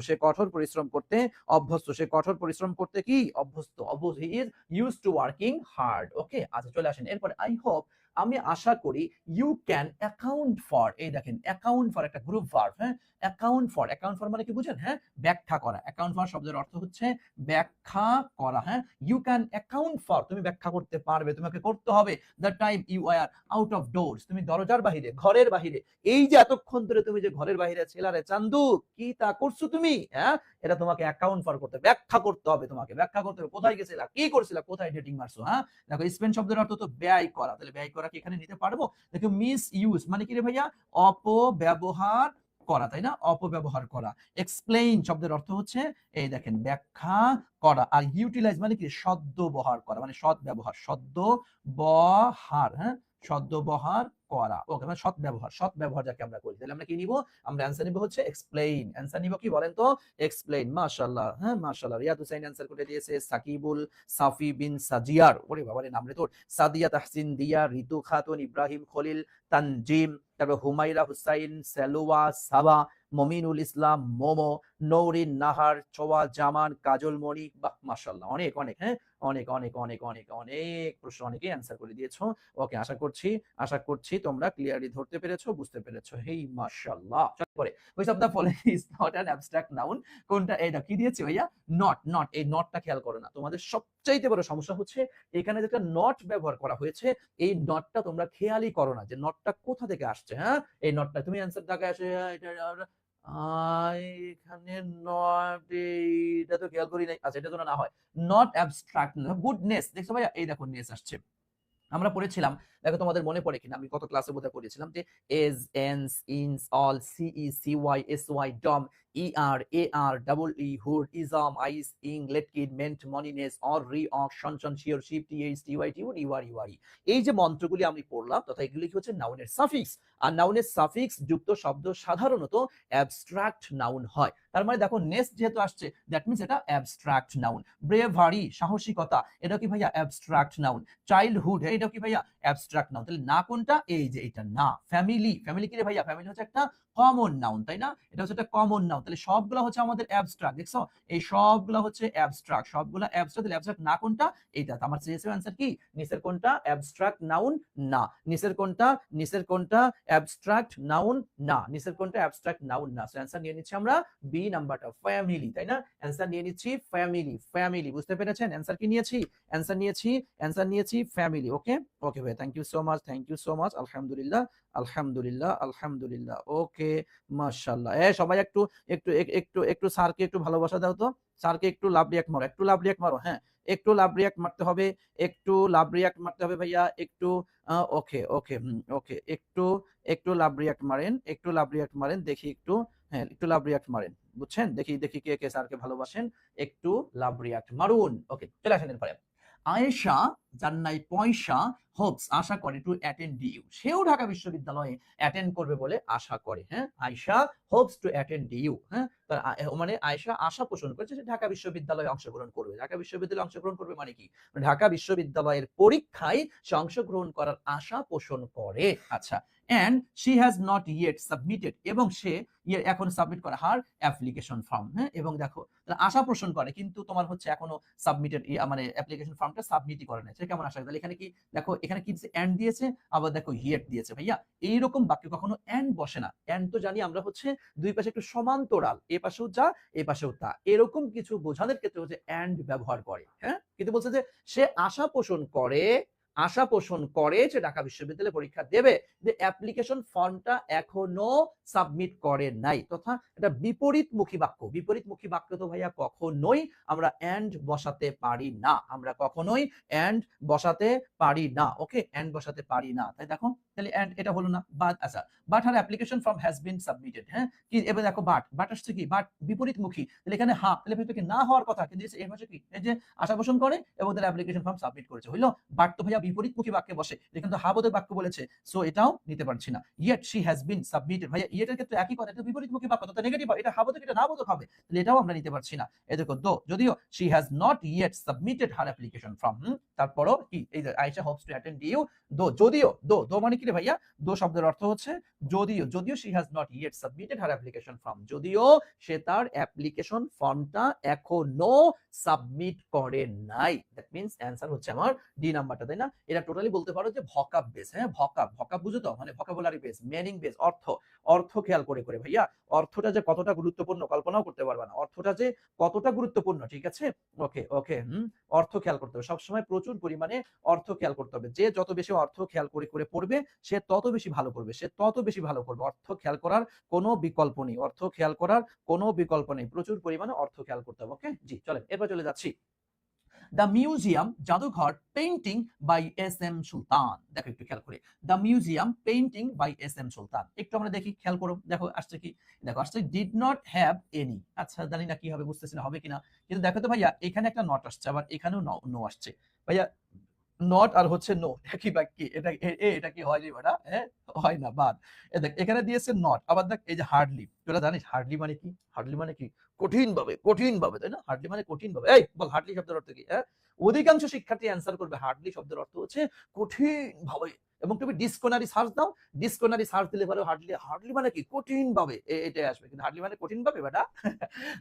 কি অভ্যস্ত? He is use to working hard. Okay, আচ্ছা, চলে আসেন এরপরে। আই হোপ, আমি আশা করি, ইউ ক্যান অ্যাকাউন্ট ফর, এই দেখেন অ্যাকাউন্ট ফর একটা গ্রুপ ভার্ব, হ্যাঁ, অ্যাকাউন্ট ফর মানে কি বুঝেন? হ্যাঁ, ব্যাখ্যা করা। অ্যাকাউন্ট ফর শব্দের অর্থ হচ্ছে ব্যাখ্যা করা। হ্যাঁ, ইউ ক্যান অ্যাকাউন্ট ফর, তুমি ব্যাখ্যা করতে পারবে, তোমাকে করতে হবে। The time you are out of doors, তুমি দরজার বাহিরে, ঘরের বাহিরে, এই যে এতক্ষণ ধরে তুমি যে ঘরের বাহিরে ছিলারে চান্দু, কি তা করছো তুমি? হ্যাঁ, এটা তোমাকে অ্যাকাউন্ট ফর করতে, ব্যাখ্যা করতে হবে, তোমাকে ব্যাখ্যা করতে হবে। কোথায় গেছিলা, কি করছিলা, কোথায় ডেটিং মারছো? হ্যাঁ, দেখো স্পেন্ড শব্দের অর্থ তো ব্যয় করা, তাহলে ব্যয় করা কি এখানে নিতে পারবো? দেখো মিস ইউজ মানে কি রে ভাইয়া? অপব্যবহার করা, তাই না? অপব্যবহার করা। এক্সপ্লেইন শব্দের অর্থ হচ্ছে এই দেখেন ব্যাখ্যা করা। আর ইউটিলাইজ মানে কি? সদ্ব্যবহার করা, মানে সৎ ব্যবহার, সদ্ব্যবহার, হ্যাঁ, সদ্ব্যবহার করা। ওকে, মানে সৎ ব্যবহার যাকে আমরা করি। তাহলে আমরা কি নিব? আমরা অ্যান্সার নিব হচ্ছে এক্সপ্লেইন। অ্যান্সার নিব কি বলেন তো? এক্সপ্লেইন। মাশাআল্লাহ, হ্যাঁ, মাশাআল্লাহ। রিয়াদ হুসাইন অ্যান্সার করে দিয়েছে। সাকিবুল সাফি বিন সাজিয়ার, ওরে বাবা রে, নাম রে তোর। সাদিয়া তাহসিন দিয়া, ঋতু খাতুন, ইব্রাহিম খলিল, তানজিম, তারপর হুমাইরা হুসাইন, সেলোয়া সাবা, মমিনুল ইসলাম মোমো, নৌরিন, নাহার, ছোয়া, জামান, কাজল, মণি। বাহ মাশাআল্লাহ, অনেক অনেক, হ্যাঁ অনেক অনেক অনেক অনেক অনেক প্রশ্ন অনেকেই অ্যান্সার করে দিয়েছো। ওকে, আশা করছি তোমরা ক্লিয়ারলি ধরতে পেরেছো, বুঝতে পেরেছো। হেই মাশাআল্লাহ। পরে which of the following is not an abstract noun? কোনটা? এটা কি দিয়েছে ভাইয়া? নট। এই নটটা খেয়াল করো না। তোমাদের সবচাইতে বড় সমস্যা হচ্ছে এখানে যেটা নট ব্যবহার করা হয়েছে, এই নটটা তোমরা খেয়ালই করো না যে নটটা কোথা থেকে আসছে। হ্যাঁ, এই নটটা তুমি অ্যান্সার টাকা আসে এটা এখানে নট, এটা তো খেয়াল করি নাই। আচ্ছা, এটা যেন না হয় নট অ্যাবস্ট্রাক্ট, গুডনেস। দেখছো ভাইয়া, এই দেখো নেস আসছে। আমরা পড়েছিলাম, দেখো তোমাদের মনে পড়ে কিনা, আমি কত ক্লাসে বোধহয় পড়েছিলাম যে age, ance, ence, al, ce, cy, sy, dom, er, ar, double E, hood, ism, ice, ing, লেটকিড, মেন্ট, মনিনেস, অর, রি, অক, tion sion, sure, ship, TH, TY, tude, ইওয়ার, ইওয়ারি। এই যে মন্ত্রগুলি আমি পড়লাম, তথা এগুলি কি হচ্ছে নাউনের সাফিক্স। আর নাউনের সাফিক্স যুক্ত শব্দ সাধারণত অ্যাবস্ট্রাক্ট নাউন হয়। তার মানে দেখো নেস যেহেতু আসছে, দ্যাট মিনস এটা অ্যাবস্ট্রাক্ট নাউন। ব্রেভারি, সাহসিকতা, এটা কি ভাইয়া অ্যাবস্ট্রাক্ট নাউন। চাইল্ডহুড, এটা কি ভাইয়া অ্যাবস্ট্রাক্ট নাউন। তাহলে না কোনটা? এই যে এটা না। ফ্যামিলি কি রে ভাইয়া? ফ্যামিলি হচ্ছে একটা কমন নাউন, তাই না? এটা হচ্ছে একটা কমন নাউন। তাহলে সবগুলো হচ্ছে আমাদের অ্যাবস্ট্রাক্ট। দেখছো, এই সবগুলো হচ্ছে অ্যাবস্ট্রাক্ট, সবগুলো অ্যাবস্ট্রাক্ট। তাহলে অ্যাবস্ট্রাক্ট না কোনটা? এইটা। আমার সিএসএ आंसर কি? নিচের কোনটা অ্যাবস্ট্রাক্ট নাউন? না। নিচের কোনটা অ্যাবস্ট্রাক্ট নাউন? না। নিচের কোনটা অ্যাবস্ট্রাক্ট নাউন? না। সো आंसर নিয়ে নিচ্ছি আমরা বি নাম্বারটা, ফ্যামিলি, তাই না? आंसर নিয়ে নিচ্ছি ফ্যামিলি। বুঝতে পেরেছেন? आंसर কি নিয়েছি? आंसर নিয়েছি ফ্যামিলি। ওকে ভাই, থ্যাংক ইউ সো মাচ। আলহামদুলিল্লাহ। ওকে, মাশাআল্লাহ। সবাই একটু একটু একটু একটু স্যারকে একটু ভালোবাসা দাও তো। স্যারকে একটু লাভ রিঅ্যাক্ট মারো, হ্যাঁ, একটু লাভ রিঅ্যাক্ট মারতে হবে, ভাইয়া, একটু ওকে, ওকে, একটু লাভ রিঅ্যাক্ট মারেন, দেখি একটু। হ্যাঁ, একটু লাভ রিঅ্যাক্ট মারেন, বুঝছেন? দেখি কে কে স্যারকে ভালোবাসেন, একটু লাভ রিঅ্যাক্ট মারুন। ওকে, চলে আসেন এরপরে। আয়েশা, যার নাই পয়সা, হোপস, আশা করে, টু অ্যাটেন্ড ডিইউ, সেও ঢাকা বিশ্ববিদ্যালয়ে অ্যাটেন্ড করবে বলে আশা করে। হ্যাঁ, Ayesha Hopes to attend DU. হ্যাঁ, মানে আয়েশা আশা পোষণ করেছে যে ঢাকা বিশ্ববিদ্যালয়ে অংশগ্রহণ করবে। ঢাকা বিশ্ববিদ্যালয়ে অংশগ্রহণ করবে মানে কি? ঢাকা বিশ্ববিদ্যালয়ের পরীক্ষায় সে অংশগ্রহণ করার আশা পোষণ করে। আচ্ছা, and she has not yet submitted, এবং সে এখন সাবমিট করে হার অ্যাপ্লিকেশন ফর্ম। হ্যাঁ, এবং দেখো আশা পোষণ করে কিন্তু তোমার হচ্ছে এখনো সাবমিটেড, মানে অ্যাপ্লিকেশন ফর্মটা সাবমিটই করে না। সে কেমন আশা? তাহলে এখানে কি দেখো, এখানে কি এন্ড দিয়েছে, আবার দেখো ইয়েট দিয়েছে। ভাইয়া, এইরকম বাক্যে কখনো এন্ড বসে না। এন্ড তো জানি আমরা হচ্ছে দুই পাশে একটু সমান্তরাল, এ পাশেও যা, এ পাশেও তা, এরকম কিছু বোঝানোর ক্ষেত্রে হচ্ছে এন্ড ব্যবহার করে। হ্যাঁ, কিন্তু বলছে যে সে আশা পোষণ করে যে ঢাকা বিশ্ববিদ্যালয়ে পরীক্ষা দেবে, যে অ্যাপ্লিকেশন ফর্মটা এখনো সাবমিট করে নাই। তথা এটা বিপরীতমুখী বাক্য তো ভাইয়া কখনোই আমরা এন্ড বসাতে পারি না। ওকে, এন্ড বসাতে পারি না। তাই দেখো, তাহলে এন্ড এটা হলো না। বাট, আচ্ছা, but her application form has been submitted. হ্যাঁ, কি এবার দেখো বাট আসছে কি? বাট বিপরীতমুখী, তাহলে এখানে তাহলে ভেতরে কি না হওয়ার কথা, কিন্তু এই ভাষা কি? এই যে আশা পোষণ করে এবং তার অ্যাপ্লিকেশন ফর্ম সাবমিট করেছে, হইলো? বাট তো ভাইয়া বিপরীতমুখী বাক্যে বসে, এটা কিন্তু বোধক বাক্য বলেছে, সো এটাও নিতে পারছি না। Yet she has been submitted, ভাইয়া ইয়েটের ক্ষেত্রে একই কথা, এটা বিপরীতমুখী বাক্য, তো নেগেটিভ, এটা বোধক, এটা না বোধক হবে, তাহলে এটাও আমরা নিতে পারছি না। এই দেখো, যদিও she has not yet submitted her application form, তারপরও কি, এই যে Ayesha Hopes to attend DU, যদিও মানে কি রে ভাইয়া? শব্দের অর্থ হচ্ছে যদিও she has not yet submitted her application form, যদিও সে তার অ্যাপ্লিকেশন ফর্মটা এখনো সাবমিট করে নাই। দ্যাট মিন্স অ্যান্সার হচ্ছে আমার ডি নাম্বারটা, তাই না? এটা টোটালি বলতে পারো যে ভকাব বেস। হ্যাঁ, ভকাব বুঝো তো, মানে ভকাবুলারি বেস, মিনিং বেস, অর্থ খেয়াল করে ভাইয়া, অর্থটা যে কতটা গুরুত্বপূর্ণ কল্পনাও করতে পারবে না, অর্থটা যে কতটা গুরুত্বপূর্ণ, ঠিক আছে? ওকে, অর্থ খেয়াল করতে হবে সবসময়, প্রচুর পরিমাণে অর্থ খেয়াল করতে হবে। যে যত বেশি অর্থ খেয়াল করে পড়বে, সে তত বেশি ভালো করবে, অর্থ খেয়াল করার কোনো বিকল্প নেই, প্রচুর পরিমাণে অর্থ খেয়াল করতে হবে। ওকে, জি, চলেন এরপর চলে যাচ্ছি। দ্য মিউজিয়াম, জাদুঘর, painting by S M Sultan. দেখো একটু খেয়াল করে, the museum painting by S M Sultan, একটু আমরা দেখি, খেয়াল করো, দেখো আসছে কি? দেখো আসছে ডিড নট হ্যাভ এনি। আচ্ছা, জানি না কি হবে, বুঝতেছি না হবে কিনা, কিন্তু দেখো তো ভাইয়া, এখানে একটা নট আসছে, আবার এখানেও নো আসছে। ভাইয়া, নট আর হচ্ছে নো একই বাক্যে, এটা কি হয় রে বেটা? হ্যাঁ, হয় না, বাদ। দেখ, এখানে দিয়েছে নট, আবার দেখ এই যে হার্ডলি, তোরা জানিস হার্ডলি মানে কি? কঠিন ভাবে, তাই না? হার্ডলি মানে কঠিন ভাবে। এই বল, হার্ডলি শব্দের অর্থ কি? হ্যাঁ, অধিকাংশ শিক্ষার্থী অ্যান্সার করবে হার্ডলি শব্দের অর্থ হচ্ছে কঠিন ভাবে। এবং তুমি ডিসকশনারি সার্চ দাও, ডিসকশনারি সার্চ দিলে পরে হার্ডলি, হার্ডলি মানে কি কঠিন ভাবে এটাই আসবে, কিন্তু হার্ডলি মানে কঠিন ভাবে বেটা।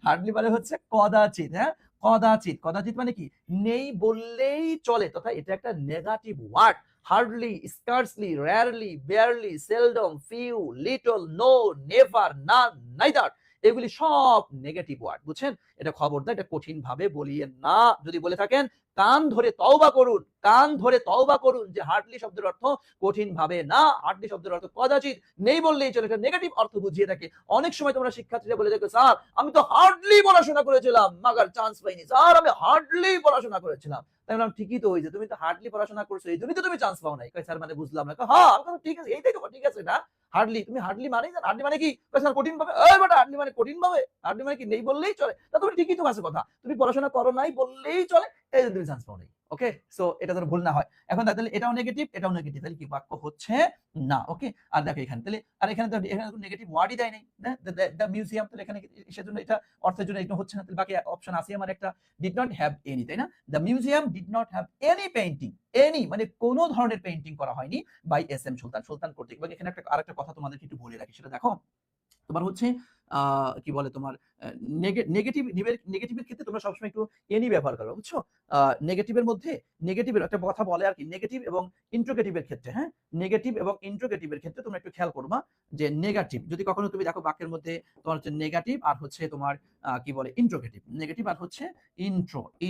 হার্ডলি মানে হচ্ছে কদাচিৎ, হ্যাঁ কদাচিৎ। কদাচিৎ মানে কি নেই বললেই চলে, তথা এটা একটা negative word. Hardly, scarcely, rarely, barely, seldom, few, little, no, never, none, neither, এগুলি সব নেগেটিভ ওয়ার্ড, বুঝছেন? এটা খবরদার এটা কঠিন ভাবে বলিয়েন না। যদি বলে থাকেন কান ধরে তওবা করুন, কান ধরে তওবা করুন যে হার্ডলি শব্দের অর্থ কঠিন ভাবে না, হার্ডলি শব্দের অর্থ কদাচিৎ, নেই বললেই চলে, এটা নেগেটিভ অর্থ বুঝিয়ে থাকে। অনেক সময় তোমরা শিক্ষার্থীরা বলে দেখো, স্যার আমি তো হার্ডলি পড়াশোনা করেছিলাম, মাগার চান্স পাইনি, স্যার আমি হার্ডলি পড়াশোনা করেছিলাম। তাই বললাম ঠিকই তো হয়েছে, তুমি তো হার্ডলি পড়াশোনা করছো এই জন্যই তো তুমি চান্স পাও নাই। কয় স্যার মানে বুঝলাম না। হ্যাঁ ঠিক আছে, এইটাই তো ঠিক আছে না। হার্ডলি, তুমি হার্ডলি মানে জানো, হার্ডলি মানে কি? স্যার কঠিন ভাবে। এই বেটা হার্ডলি মানে কঠিন ভাবে, হার্ডলি মানে কি নেই বললেই চলে। তা তুমি ঠিকই তো আছে কথা, তুমি পড়াশোনা করো নাই বললেই চলে, এই জন্য তুমি চান্স পাও নাই। ওকে, সো এটা যেন ভুল না হয়। এখন তাহলে এটাও নেগেটিভ, এটাও নেগেটিভ, তাহলে কি বাক্য হচ্ছে না। ওকে, আর দেখো এখানে তাহলে, আর এখানে তো এখানে নেগেটিভ ওয়ার্ডই দেয় নাই, দ্য মিউজিয়াম, তাহলে এখানে সেজন্য এটা অর্থের জন্য এটা হচ্ছে না। তাহলে বাকি অপশন আছে আমার একটা, ডিড নট হ্যাভ এনি, তাই না? The museum did not have any painting, any মানে কোন ধরনের পেইন্টিং করা হয়নি বাই এস এম সুলতান, সুলতান কর্তৃক। এবং এখানে একটা আরেকটা কথা তোমাদেরকে একটু বলে রাখি, সেটা দেখো তোমার হচ্ছে কি বলে তোমার নেগেটিভের ক্ষেত্রে তোমরা সবসময় একটু এনি ব্যবহার করবে, বুঝছো? নেগেটিভের মধ্যে, নেগেটিভের একটা কথা বলে আর কি, নেগেটিভ এবং ইন্ট্রোগেটিভের ক্ষেত্রে, হ্যাঁ নেগেটিভ এবং ইন্ট্রোগেটিভের ক্ষেত্রে তোমরা একটু খেয়াল করবা যে নেগেটিভ যদি কখনো তুমি দেখো বাক্যের মধ্যে তোমার হচ্ছে নেগেটিভ আর হচ্ছে তোমার কি বলে ইন্ট্রোগেটিভ, নেগেটিভ আর হচ্ছে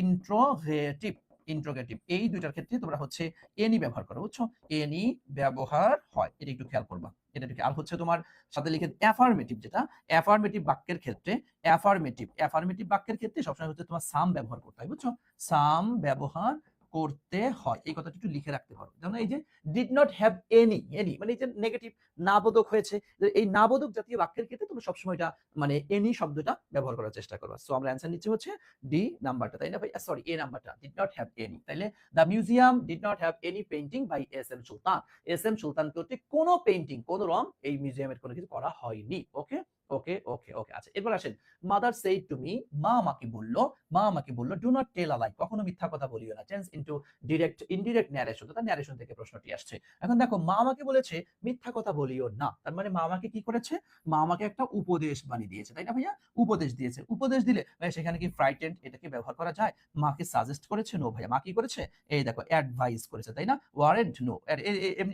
ইন্ট্রোগেটিভ, ইন্ট্রোগেটিভ এই দুইটার ক্ষেত্রে তোমরা হচ্ছে এনি ব্যবহার করো, বুঝছো? এনি ব্যবহার হয়, এটা একটু খেয়াল করবা। এটা ঠিক। আর হচ্ছে তোমার সাথে লিখে অ্যাফার্মেটিভ, যেটা অ্যাফার্মেটিভ বাক্যের ক্ষেত্রে, অ্যাফার্মেটিভ বাক্যের ক্ষেত্রে সবসময় হচ্ছে তোমার সাম ব্যবহার করতে হয়, বুঝছো? সাম ব্যবহার করতে হয়, এই কথাটা একটু লিখে রাখতে পারো। যেমন এই যে did not have any, any মানে এই যে নেগেটিভ নাবোধক হয়েছে, এই নাবোধক জাতীয় বাক্যের ক্ষেত্রে তুমি সবসময় এটা মানে এনি শব্দটা ব্যবহার করার চেষ্টা করবা। সো আমরা অ্যান্সার নিচ্ছি হচ্ছে ডি নাম্বারটা, তাই না ভাই? সরি, এ নাম্বারটা, ডিড নট হ্যাভ এনি। তাইলে the museum did not have any painting by S M Sultan, S M Sultan কর্তৃক কোনো পেইন্টিং, কোনো রং এই মিউজিয়ামের কোনো কিছু করা হয়নি। ওকে ওকে ওকে ওকে, আচ্ছা এরপর আসেন। মাদার সেইড টু মি, মা আমাকে বলল, মা আমাকে বলল, ডু নট টেল আ লাই, কখনো মিথ্যা কথা বলিও না। Change into direct, indirect narration, তার ন্যারেশন থেকে প্রশ্নটি আসছে। এখন দেখো মা আমাকে বলেছে মিথ্যা কথা বলিও না, তার মানে মা আমাকে কি করেছে? মা আমাকে একটা উপদেশ বানিয়ে দিয়েছে, তাই না ভাইয়া? উপদেশ দিয়েছে, উপদেশ দিলে ভাই সেখানে কি ফ্রাইটেন্ড এটাকে ব্যবহার করা যায়? মাকে সাজেস্ট করেছে? নো ভাইয়া। মা কি করেছে? এই দেখো অ্যাডভাইস করেছে, তাই না? ওয়ারেন্ট নো,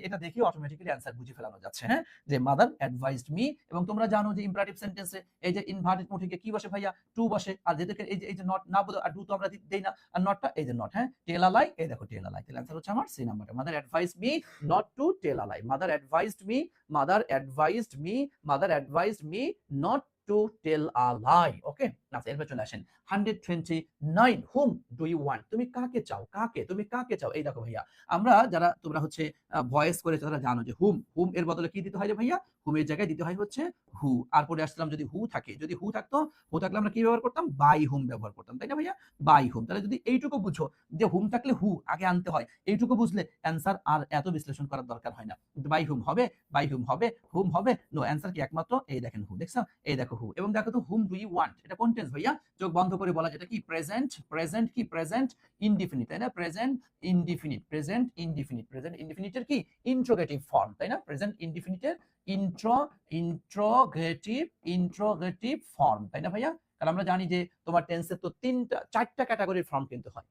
এটা দেখেই অটোমেটিক্যালি অ্যান্সার বুঝে ফেলানো যাচ্ছে, হ্যাঁ যে মাদার অ্যাডভাইসড মি। এবং তোমরা জানো যে ইম্পারেটিভ সেন্টেন্সে এই যে ইনভার্টেড মোটিভে কি বসে ভাইয়া? টু বসে। আর যেটাকে এই যে নট না বলে আর ডু তো আমরা দেই না, আর নটটা এই যে নট, হ্যাঁ টেল আ লাই, এই দেখো টেল আ লাই। তাহলে অ্যান্সার হচ্ছে আমার সি নাম্বারটা, mother advised me not to tell a lie. Mother advised me, mother advised me, mother advised me not to tell a lie. Okay, আচ্ছা এরপর চলে আসেন 129, হুম ডু ইউ ওয়ান্ট, তুমি কাকে চাও, কাকে, তুমি কাকে চাও? এই দেখো ভাইয়া, আমরা যারা তোমরা হচ্ছে ভয়েস করেছো তারা জানো যে হুম, হুম এর বদলে কি দিতে হয় রে ভাইয়া? হুমের জায়গায় দিতে হয় হচ্ছে হু। আর পরে আসলাম যদি হু থাকে, যদি হু থাকতো, হু থাকলে আমরা কি ব্যবহার করতাম? বাই হুম ব্যবহার করতাম, তাই না ভাইয়া? বাই হুম। তাহলে যদি এইটুকু বুঝো যে হুম থাকলে হু আগে আনতে হয়, এইটুকু বুঝলে অ্যান্সার আর এত বিশ্লেষণ করার দরকার হয় না। বাই হুম হবে, বাই হুম হবে, হুম হবে, নো, অ্যান্সার কি একমাত্র এই দেখেন হু, দেখছো? এই দেখো হু। এবং দেখো তো হুম ডু ইউ ওয়ান্ট, এটা কোন টেন্স ভাইয়া? চোখ বন্ধ করে বলা, যেটা কি প্রেজেন্ট, প্রেজেন্ট কি প্রেজেন্ট ইনডিফিনিট, তাই না? Present indefinite, present indefinite, present ইনডিফিনিটের কি ইন্ট্রোগেটিভ ফর্ম, তাই না? প্রেজেন্ট ইনডিফিনিটের ইন্ট্রোগেটিভ ফর্ম, তাই না ভাইয়া? কারণ আমরা জানি যে তোমার টেন্সের তো চারটা ক্যাটাগরির ফর্ম কিন্তু হয়।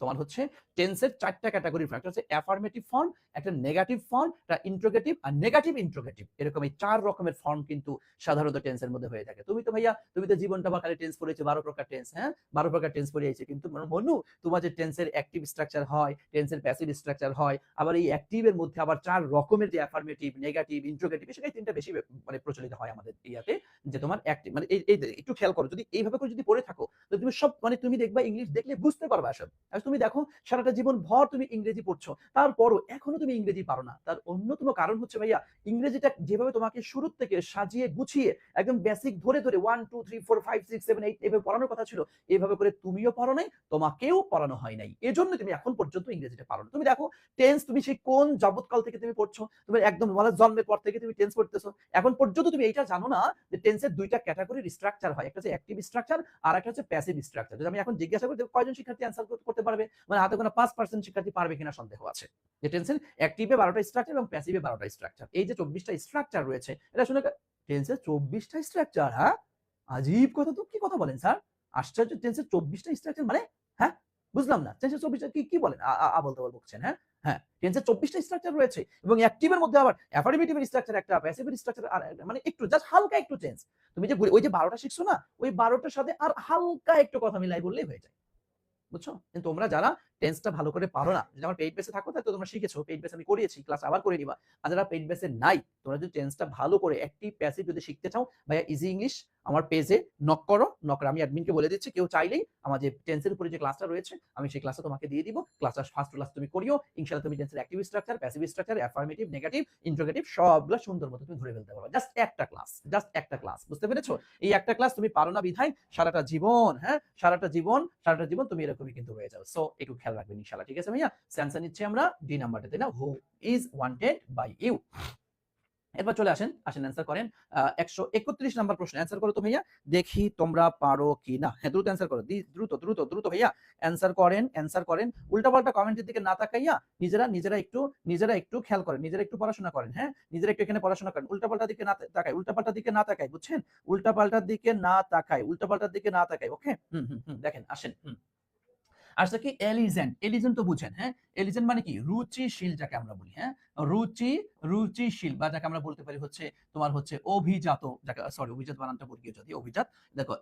তোমার হচ্ছে টেন্সের চারটা ক্যাটাগরির ফর্ম, একটা হচ্ছে অ্যাফার্মেটিভ ফর্ম, একটা নেগেটিভ ফর্ম, একটা ইন্ট্রোগেটিভ আর নেগেটিভ ইন্ট্রোগেটিভ, এরকম এই চার রকমের ফর্ম কিন্তু সাধারণত টেন্সের মধ্যে হয়ে থাকে। তুমি তো ভাইয়া, তুমি তো জীবনটা বা খালি টেন্স পড়েছো 12 প্রকার টেন্স, হ্যাঁ 12 প্রকার টেন্স পড়িয়েছে, কিন্তু মনু তোমার যে টেন্সের অ্যাক্টিভ স্ট্রাকচার হয়, টেন্সের প্যাসিভ স্ট্রাকচার হয়, আবার এই অ্যাক্টিভের মধ্যে আবার চার রকমের যে অ্যাফার্মেটিভ, নেগেটিভ, ইন্ট্রোগেটিভ, সেটাই তিনটা বেশি মানে প্রচলিত হয় আমাদের ইয়াতে, যে তোমার অ্যাক্টিভ মানে এই একটু খেয়াল করো, যদি এইভাবে করে যদি পড়ে থাকো তো তুমি সব মানে তুমি দেখবা ইংলিশ দেখলে বুঝতে পারবে আসলে। আর তুমি দেখো সারাটা জীবন ভর তুমি ইংরেজি পড়ছো, তারপরও এখনো তুমি ইংরেজি পারো না, তার অন্যতম কারণ হচ্ছে ভাইয়া ইংরেজিটা যেভাবে তোমাকে শুরু থেকে সাজিয়ে গুছিয়ে একদম বেসিক ধরে ধরে 1 2 3 4 5 6 7 8 এভাবে পড়ানোর কথা ছিল, এভাবে করে তুমিও পড়ো নাই, তোমাকেও পড়ানো হয় নাই, এজন্য তুমি এখন পর্যন্ত ইংরেজিটা পারো না। তুমি দেখো টেন্স তুমি সেই কোন যাবৎকাল থেকে তুমি পড়ছো, তুমি একদম মানে জন্মের পর থেকে তুমি টেন্স পড়তেছো, এখন পর্যন্ত তুমি এইটা জানো না যে টেন্সের দুইটা ক্যাটাগরির স্ট্রাকচার হয়, একটা হচ্ছে অ্যাক্টিভ স্ট্রাকচার আর একটা হচ্ছে প্যাসিভ স্ট্রাকচার। যদি আমি এখন জিজ্ঞাসা করি কয়জন শিক্ষার্থী অ্যান্সার করতে পারবে পারবে, মানে হাতে গোনা 5% শিক্ষার্থী পারবে কিনা সন্দেহ আছে। যে টেন্সের অ্যাক্টিভে 12টা স্ট্রাকচার এবং প্যাসিভে 12টা স্ট্রাকচার। এই যে 24টা স্ট্রাকচার রয়েছে, এটা শুনে টেন্সের 24টা স্ট্রাকচার, হ্যাঁ? আজীব কথা তো, কি কথা বলেন স্যার? আশ্চর্য, টেন্সের 24টা স্ট্রাকচার মানে? হ্যাঁ? বুঝলাম না। টেন্সের 24টা কি বলেন? বলতে বকছেন, হ্যাঁ? হ্যাঁ, টেন্সের 24টা স্ট্রাকচার রয়েছে এবং অ্যাক্টিভের মধ্যে আবার অ্যাফার্মেটিভের স্ট্রাকচার একটা, প্যাসিভের স্ট্রাকচার আর মানে একটু জাস্ট হালকা একটু চেঞ্জ। তুমি যে ওই যে 12টা শিখছো না, ওই 12টার সাথে আর হালকা একটু কথা মিলাই বললেই হয়ে যায়। বুঝছো? কিন্তু তোমরা যারা টেন্সটা ভালো করে পারো না, যদি আমার পেইড বেসে থাকো তাহলে তো তোমরা শিখেছো, পেইড বেস আমি করিয়েছি, ক্লাস আবার করে নিবা। আর যারা পেইড বেসে নাই, তোমরা যদি টেন্সটা ভালো করে অ্যাক্টিভ প্যাসিভ যদি শিখতে চাও, ভাইয়া ইজি ইংলিশ আমার পেজে নক করো, নক করে আমি অ্যাডমিনকে বলে দিচ্ছি, কেউ চাইলেই আমার যে টেন্সের উপরে যে ক্লাসটা রয়েছে আমি সেই ক্লাসটা তোমাকে দিয়ে দিব। ক্লাসটা ফার্স্ট ক্লাস তুমি করিও, ইনশাআল্লাহ তুমি টেন্সের active structure, passive structure, affirmative, negative, interrogative সবগুলো সুন্দর মতো তুমি ধরে ফেলতে পারবে। জাস্ট একটা ক্লাস, জাস্ট একটা ক্লাস, বুঝতে পেরেছো? এই একটা ক্লাস তুমি পারো না বিধায় সারাটা জীবন, হ্যাঁ, সারাটা জীবন তুমি এরকমই কিন্তু হয়ে যাও। সো একটু খেয়াল রাখবেন ইনশাআল্লাহ, ঠিক আছে ভাইয়া? সেন্সার নিচ্ছে আমরা ডি নাম্বারটাতে না, who is wanted by you. এরপর চলে আসেন অ্যান্সার করেন। 131 নাম্বার প্রশ্ন অ্যান্সার করো তো ভাইয়া, দেখি তোমরা পারো কি না। হ্যাঁ, দ্রুত অ্যান্সার করো, দ্রুত ভাইয়া অ্যান্সার করেন। উল্টাপাল্টা কমেন্টের দিকে না তাকাইয়া নিজেরা একটু খেয়াল করেন, নিজেরা একটু পড়াশোনা করেন, হ্যাঁ, নিজেরা একটু এখানে পড়াশোনা করেন। উল্টাপাল্টার দিকে না তাকাই, বুঝছেন? উল্টাপাল্টার দিকে না তাকাই, ওকে? দেখেন, আসেন। আসলে কি এলিজেন্ট তো বুঝেন, হ্যাঁ? এলিজেন্ট মানে কি? রুচিশীল যাকে আমরা বলি, হ্যাঁ? রুচিশীল বা যাকে আমরা বলতে পারি হচ্ছে তোমার হচ্ছে অভিজাত, যাকে সরি অভিজাত বানানটা বর্গীয় জাতি, অভিজাত। দেখো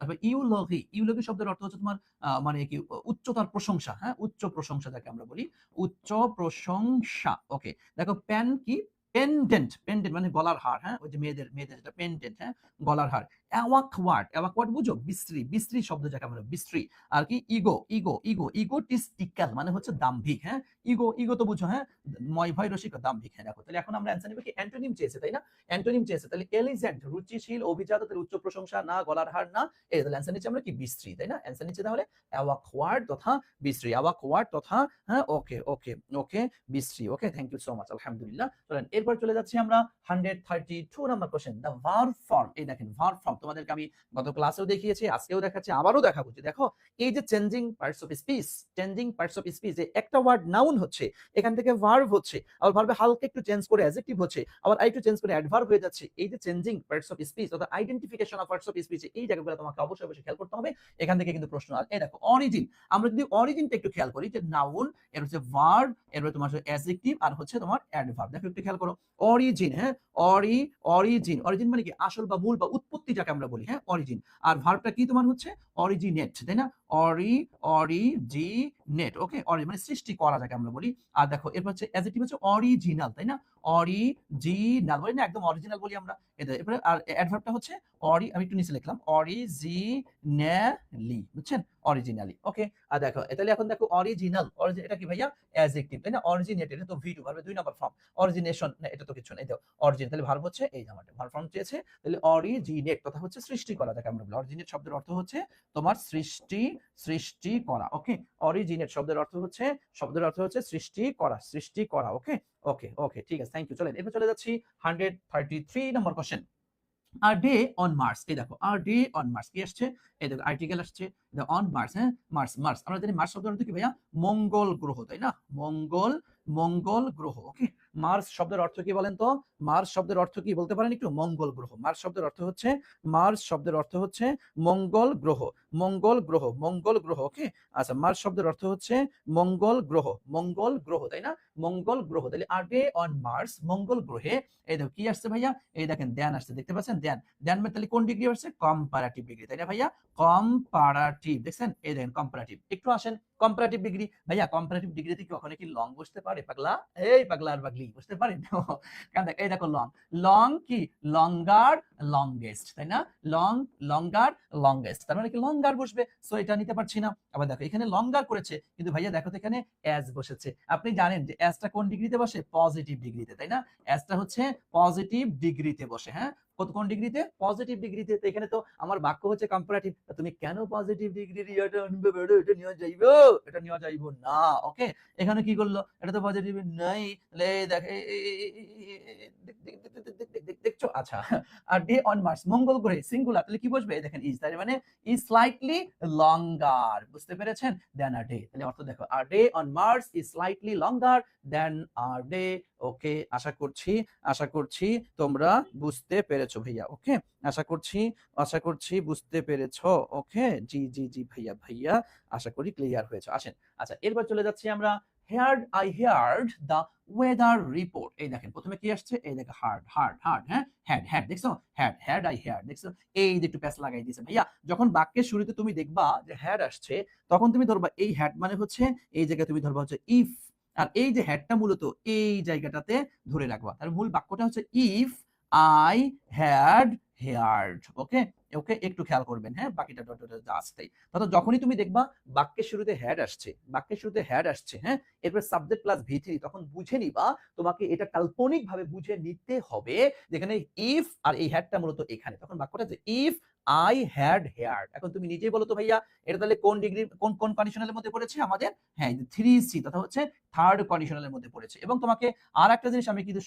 ইউলগি শব্দের অর্থ হচ্ছে তোমার মানে কি উচ্চতার প্রশংসা, হ্যাঁ? উচ্চ প্রশংসা যাকে আমরা বলি, উচ্চ প্রশংসা, ওকে? দেখো পেন্ডেন্ট মানে গলার হার, হ্যাঁ? ওই যে মেয়েদের যেটা পেন্ডেন্ট, হ্যাঁ? গলার হার। অ্যাওয়াকওয়ার্ড বুঝো? বিশ্রী শব্দ যাকে আমরা বিশ্রী। আর কি ইগোটিস্টিক্যাল মানে হচ্ছে দাম্ভিক, হ্যাঁ? ইগো তো বুঝো, হ্যাঁ? ভয় রসিক, দাম্ভিক, হ্যাঁ? দেখো তাহলে এখন আমরা অ্যান্সার নিব কি? অ্যান্টোনিম চেয়েছে, তাই না? অ্যান্টোনিম চেয়েছে, তাহলে এলিজেন্ট রুচিশীল, অভিজাত, তাহলে উচ্চ প্রশংসা না, গলার হার না, এই তাহলে অ্যান্সার নিচ্ছে আমরা কি? বিশ্রী, তাই না? অ্যান্সার নিচ্ছে তাহলে অ্যাওয়াকওয়ার্ড তথা বিশ্রী, হ্যাঁ? ওকে বিশ্রী, ওকে। থ্যাংক ইউ সো মাচ, আলহামদুলিল্লাহ। চলেন এরপর চলে যাচ্ছি আমরা 132 number question, the verb form. এই দেখেন ভার্ব ফর্ম তোমাদেরকে আমি গত ক্লাসেও দেখিয়েছি, আজকেও দেখাচ্ছি, আবারও দেখাবো। দেখো এই যে চেঞ্জিং পার্টস অফ স্পিচ, যে একটা ওয়ার্ড নাউন হচ্ছে, এখান থেকে ভার্ব হচ্ছে, আবার ভার্বে হালকা একটু চেঞ্জ করে অ্যাডজেক্টিভ হচ্ছে, আবার আরেকটু চেঞ্জ করে অ্যাডভার্ব হয়ে যাচ্ছে। এই যে চেঞ্জিং পার্টস অফ স্পিচ অর্থাৎ identification of parts of speech, এই জায়গাগুলো তোমাকে অবশ্যই খেয়াল করতে হবে। এখান থেকে কিন্তু প্রশ্ন আসে। এই দেখো অরিজিন, আমরা যদি অরিজিনটা একটু খেয়াল করি, যে নাউন, এর হচ্ছে ভার্ব, এর তোমার অ্যাডজেক্টিভ, আর হচ্ছে তোমার অ্যাডভার্ব। দেখো একটু খেয়াল করো, অরিজিন, হ্যাঁ? অরিজিন মানে কি? আসল বা মূল বা উৎপত্তি যাকে আমরা বলি, হ্যাঁ? অরিজিন। আর ভার্বটা কি তোমার হচ্ছে? অরিজিনেট, তাই না? অরিজিনেট, ওকে? মানে সৃষ্টি করা যাকে আমরা বলি। আর দেখো এরপর হচ্ছে অ্যাডজেক্টিভ হচ্ছে অরিজিনাল, তাই না? অরিজিনাল বলি না, একদম অরিজিনাল বলি আমরা। এরপরে আর অ্যাডভার্বটা হচ্ছে আমি একটু নিচে লিখলাম অরিজিনালি, বুঝছেন? অরিজিনালি, ওকে? আর দেখো তাহলে এখন দেখো অরিজিনাল, এটা কি ভাইয়া? অ্যাডজেক্টিভ, তাই না? অরিজিনেট, এটা তো V2 ভার্বের 2 নম্বর ফর্ম। অরিজিনেশন না, এটা তো কিছু না। এই দেখো অরিজিন, তাহলে ভার্ব হচ্ছে এই যে আমাদের ভার্ব ফর্ম চেয়েছে, তাহলে অরিজিনেট তথা হচ্ছে সৃষ্টি করা যাকে আমরা বলি। অরিজিনেট শব্দের অর্থ হচ্ছে তোমার সৃষ্টি করা, ওকে? অরিজিনেট শব্দের অর্থ হচ্ছে সৃষ্টি করা, ওকে, ঠিক আছে, থ্যাংক ইউ। চলেন এরপর চলে যাচ্ছি 133 নম্বর কোশ্চেন। আর ডে অন মার্স, এই দেখো আর ডে অন মার্স কি আসছে? এই দেখো আর্টিকেল আসছে অন মার্স, হ্যাঁ? মার্স আমরা জানি মার্স শব্দের অর্থ কি ভাইয়া? মঙ্গল গ্রহ, তাই না? মঙ্গল গ্রহ, ওকে? মার্স শব্দের অর্থ কি বলেন তো? মার্স শব্দের অর্থ কি বলতে পারেন একটু? মঙ্গল গ্রহ। মার্স শব্দের অর্থ হচ্ছে মঙ্গল গ্রহ, ওকে? আচ্ছা, মার্স শব্দের অর্থ হচ্ছে মঙ্গল গ্রহ, তাই না? মঙ্গল গ্রহ, তাহলে আর ডে অন মার্স, মঙ্গল গ্রহে। এই দেখো কি আসছে ভাইয়া? এই দেখেন দেন আসছে, দেখতে পাচ্ছেন? দেন মানে তাহলে কোন ডিগ্রি আসছে? কম্পারেটিভ ডিগ্রি, তাই না ভাইয়া? কম্পারেটিভ, দেখছেন? এই দেখেন কম্পারেটিভ। একটু আসেন কম্পারেটিভ ডিগ্রি, ভাইয়া কম্পারেটিভ ডিগ্রিতে কি কখনো কি লং বসতে পারে পাগলা? এই পাগলা আর পাগলি বসতে পারে? কারণ দেখ এই দেখো লং কি? লঙ্গার, লংগেস্ট, তাই না? লঙ্গার, লংগেস্ট, তার মানে কি লঙ্গার বসবে। সো এটা নিতে পারছি না। আবার দেখো এখানে লঙ্গার করেছে, কিন্তু ভাইয়া দেখো তো এখানে অ্যাজ বসেছে। আপনি জানেন যে অ্যাজটা কোন ডিগ্রিতে বসে? পজিটিভ ডিগ্রিতে, তাই না? অ্যাজটা হচ্ছে পজিটিভ ডিগ্রিতে বসে, হ্যাঁ? কোন ডিগ্রিতে? পজিটিভ ডিগ্রিতে। তো এখানে তো আমার বাক্য হচ্ছে কম্পারেটিভ। তুমি কেন পজিটিভ ডিগ্রির এটা আনবে বেটা? এটা নিয়ে যাইবো? এটা নিয়ে যাইবো না। ওকে? এখানে কি করলো? এটা তো পজিটিভ নাই। তাহলে এই দেখ দেখছো? আচ্ছা। আর ডে অন মার্স মঙ্গল গ্রহে সিঙ্গুলার তাহলে কি বসবে? দেখেন ইজ তার মানে ইজ স্লাইটলি লঙ্গার। বুঝতে পেরেছেন? Than a day. তাহলে অর্থ দেখো our day on Mars is slightly longer than our day. Okay, আশা করছি তোমরা বুঝতে পেরেছো ভাইয়া। ওকে, আশা করছি বুঝতে পেরেছো। ওকে, জি জি জি ভাইয়া আশা করি ক্লিয়ার হয়েছে। আসেন, আচ্ছা এরপর চলে যাচ্ছি আমরা। I heard the weather report। এই দেখেন প্রথমে কি আসছে? এই দেখো হার্ড, হ্যাঁ, হ্যাড দেখছো? হ্যাড আই হেয়ার্ড দেখছো? এই যে একটু প্যাচ লাগাই দিয়েছে ভাইয়া। যখন বাক্যের শুরুতে তুমি দেখবা যে হ্যাড আসছে, তখন তুমি ধরবা এই হ্যাড মানে হচ্ছে এই জায়গায় তুমি ধরবা হচ্ছে ইফ। আর এই যে হ্যাডটা মূলত এই জায়গাটাতে ধরে রাখবা। তার মূল বাক্যটা হচ্ছে ইফ আই হ্যাড হেয়ার্ড। ওকে, ওকে একটু খেয়াল করবেন, হ্যাঁ, বাকিটা আসতেই। অর্থাৎ যখনই তুমি দেখবা বাক্যের শুরুতে হ্যাড আসছে, হ্যাঁ, এরপর সাবজেক্ট প্লাস ভি3, তখন বুঝে নিবা তোমাকে এটা কাল্পনিক ভাবে বুঝে নিতে হবে যেখানে ইফ আর এই হ্যাডটা মূলত এখানে। তখন বাক্যটা যে ইফ আই হ্যাড হেয়ার্ড। এখন তুমি নিজেই বলো তো ভাইয়া এটা তাহলে কোন ডিগ্রি কোন কন্ডিশনালের মধ্যে পড়েছে আমাদের? হ্যাঁ, 3C তথা হচ্ছে থার্ড কন্ডিশনালের মধ্যে পড়েছে। এবং তোমাকে আর একটা জিনিস আমি কিন্তু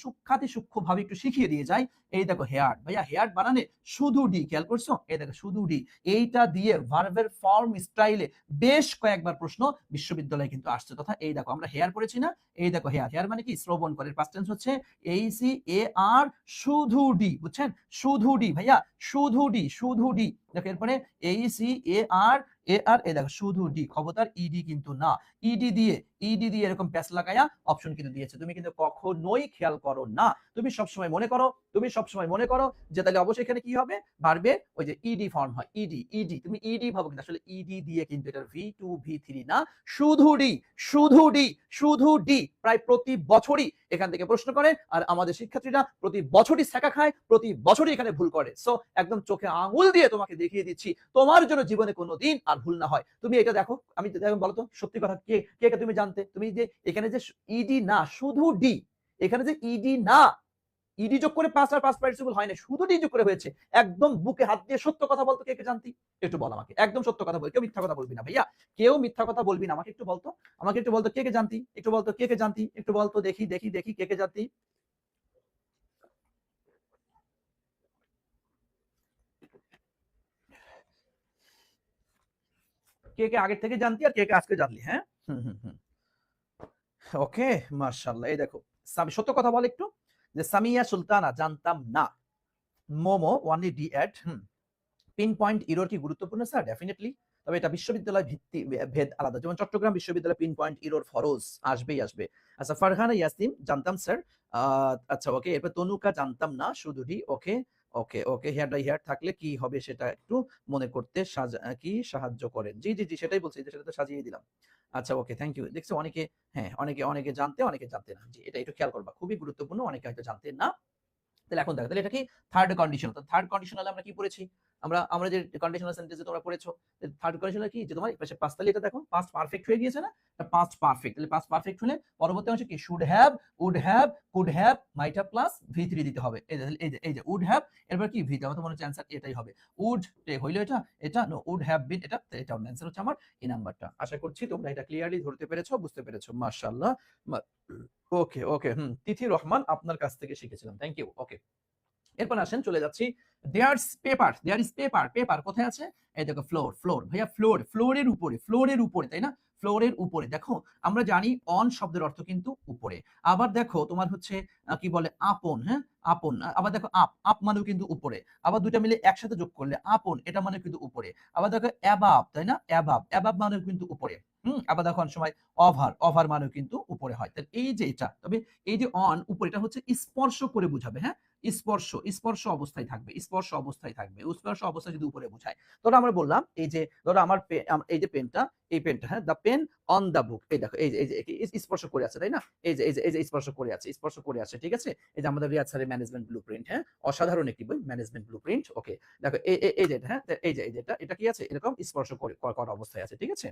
সূক্ষ্মভাবে একটু শিখিয়ে দিয়ে যাই। এই দেখো হেয়ার্ড ভাইয়া, হেয়ার্ড বানানে শুধু ডি, খেয়াল করছো? এই দেখো শুধু ডি। এইটা দিয়ে ভার্বের ফর্ম স্টাইলে বেশ কয়েকবার প্রশ্ন বিশ্ববিদ্যালয়ে কিন্তু আসছে। তথা এই দেখো আমরা হেয়ার পড়েছি না? এই দেখো হেয়ার মানে কি? শ্রবণ করে। পাস্ট টেন্স হচ্ছে ACAR শুধু ডি, বুঝছেন? শুধু ডি ভাইয়া, শুধু ডি। দেখো এরপরে ACAR এই দেখো শুধু ডি, খবরদার ইডি কিন্তু না। ইডি দিয়ে এরকম প্যাচ লাগায়া অপশন কিন্তু দিয়েছে, তুমি কিন্তু কখনোই খেয়াল করো না। তুমি সবসময় মনে করো যে তাহলে অবশ্যই এখানে কি হবে? ভার্বের ওই যে ইডি ফর্ম হয়। ইডি তুমি ইডি ভাবো, কিন্তু আসলে ইডি দিয়ে কিন্তু এটা V2 V3 না, শুধু ডি। প্রায় প্রতি বছরই এখান থেকে প্রশ্ন করে, আর আমাদের শিক্ষার্থীরা প্রতি বছরই ছেঁকা খায়, প্রতি বছরই এখানে ভুল করে। সো একদম চোখে আঙুল দিয়ে তোমাকে দেখিয়ে দিচ্ছি, তোমার জন্য জীবনে কোনোদিন আর ভুল না হয়। তুমি এটা দেখো, আমি বলো তো সত্যি কথা, কে তুমি জানতে? তুমি যে এখানে যে ইডি না শুধু ডি, এখানে যে ইডি না, ইডি যোগ করে 5 আর 5 পার্টিসিপল হয় না, শুধু ডি যোগ করে হয়েছে। একদম বুকে হাত দিয়ে সত্য কথা বলতো, কে জানতি? একটু বল আমাকে, একদম সত্য কথা বল, কেউ মিথ্যা কথা বলবি না ভাইয়া, কেউ মিথ্যা কথা বলবি না। আমাকে একটু বলতো কে জানতি? একটু বলতো কে জানতি? একটু বলতো দেখি কে জানতি? কে আগের থেকে জানতি আর কে আজকে জানলি? হ্যাঁ, ওকে, মাশাআল্লাহ। এই দেখো সত্য কথা বল একটু, যে সামিয়া সুলতানা জানতাম না। মোমো ওয়ানলি ডি এড। পিন পয়েন্ট ইরোর কি গুরুত্বপূর্ণ স্যার? ডেফিনেটলি। তবে এটা বিশ্ববিদ্যালয় ভিত্তি ভেদ আলাদা। যেমন চট্টগ্রাম বিশ্ববিদ্যালয় পিন পয়েন্ট ইরোর ফরজ আসবে। আচ্ছা ফারহানা ইয়াসিন জানতাম স্যার। আচ্ছা ওকে, এরপর তনুকা জানতাম না শুধু ডি। ওকে হেয়ার থাকলে কি হবে সেটা একটু মনে করতে সাহায্য করেন। জি সেটাই বলছি, সেটা তো সাজিয়ে দিলাম। আচ্ছা ওকে, থ্যাংক ইউ। দেখছো অনেকে, হ্যাঁ অনেকে জানতে অনেকে জানতে না। জি এটা একটু খেয়াল করবা, খুবই গুরুত্বপূর্ণ, অনেকে হয়তো জানতে না। তাহলে এখন দেখো, তাহলে এটা কি থার্ড কন্ডিশন। তো থার্ড কন্ডিশনালে আমরা কি পড়েছি? আমরা যে কন্ডিশনাল সেন্টেন্সে তোমরা পড়েছো, থার্ড কন্ডিশনাল কি? যে তোমার পাশে পাস্ট, তাহলে এটা দেখো পাস্ট পারফেক্ট হয়ে গিয়েছে না? এটা পাস্ট পারফেক্ট। তাহলে পাস্ট পারফেক্ট হলে পরবর্তী অংশে কি? Should have, would have, could have, might have plus V3 দিতে হবে। এই যে উড হ্যাভ, এরপর কি V, আমার তো মনে হচ্ছে অ্যানসার এটাই হবে। উড হইলো এটা নো, উড হ্যাভ বিন এটা অ্যানসার হচ্ছে আমার এই নাম্বারটা। আশা করছি তোমরা এটা ক্লিয়ারলি ধরতে পেরেছো, বুঝতে পেরেছো। মাশাআল্লাহ। ওকে তিথি রহমান আপনার কাছ থেকে শিখেছিলাম, থ্যাংক ইউ। ওকে, এরপর আসেন চলে যাচ্ছি। দেয়ার ইজ পেপার কোথায় আছে? এই দেখো ফ্লোর ভাইয়া, ফ্লোরের উপরে তাই না? ফ্লোরের উপরে। দেখো আমরা জানি অন শব্দের অর্থ কিন্তু উপরে। আবার দেখো তোমার হচ্ছে কি বলে আপন, হ্যাঁ আপন। আবার দেখো আপ মানেও কিন্তু উপরে। আবার দুইটা মিলে একসাথে যোগ করলে আপন, এটা মানে কিন্তু উপরে। আবার দেখো অ্যাবাব, তাই না? অ্যাবাব মানেও কিন্তু উপরে। আবার দেখো অনেক সময় ওভার মানেও কিন্তু উপরে হয়। তাহলে এই যে এটা, তবে এই যে অন উপরে, এটা হচ্ছে স্পর্শ করে বুঝাবে, হ্যাঁ স্পর্শ অবস্থায় থাকবে, স্পর্শ অবস্থায় যদি উপরে বোঝায়। ধরো আমরা বললাম এই যে, ধরো আমার এই যে পেনটা, হ্যাঁ, the pen on the book. এই দেখো এই যে স্পর্শ করে আছে, তাই না? এই যে স্পর্শ করে আছে, ঠিক আছে? এই যে আমাদের রিয়াদ স্যারের ম্যানেজমেন্ট ব্লুপ্রিন্ট, হ্যাঁ, অসাধারণ একটি বই ম্যানেজমেন্ট ব্লুপ্রিন্ট। ওকে, দেখো এই যে হ্যাঁ, এই যে এটা কি আছে? এরকম স্পর্শ করা অবস্থায় আছে, ঠিক আছে?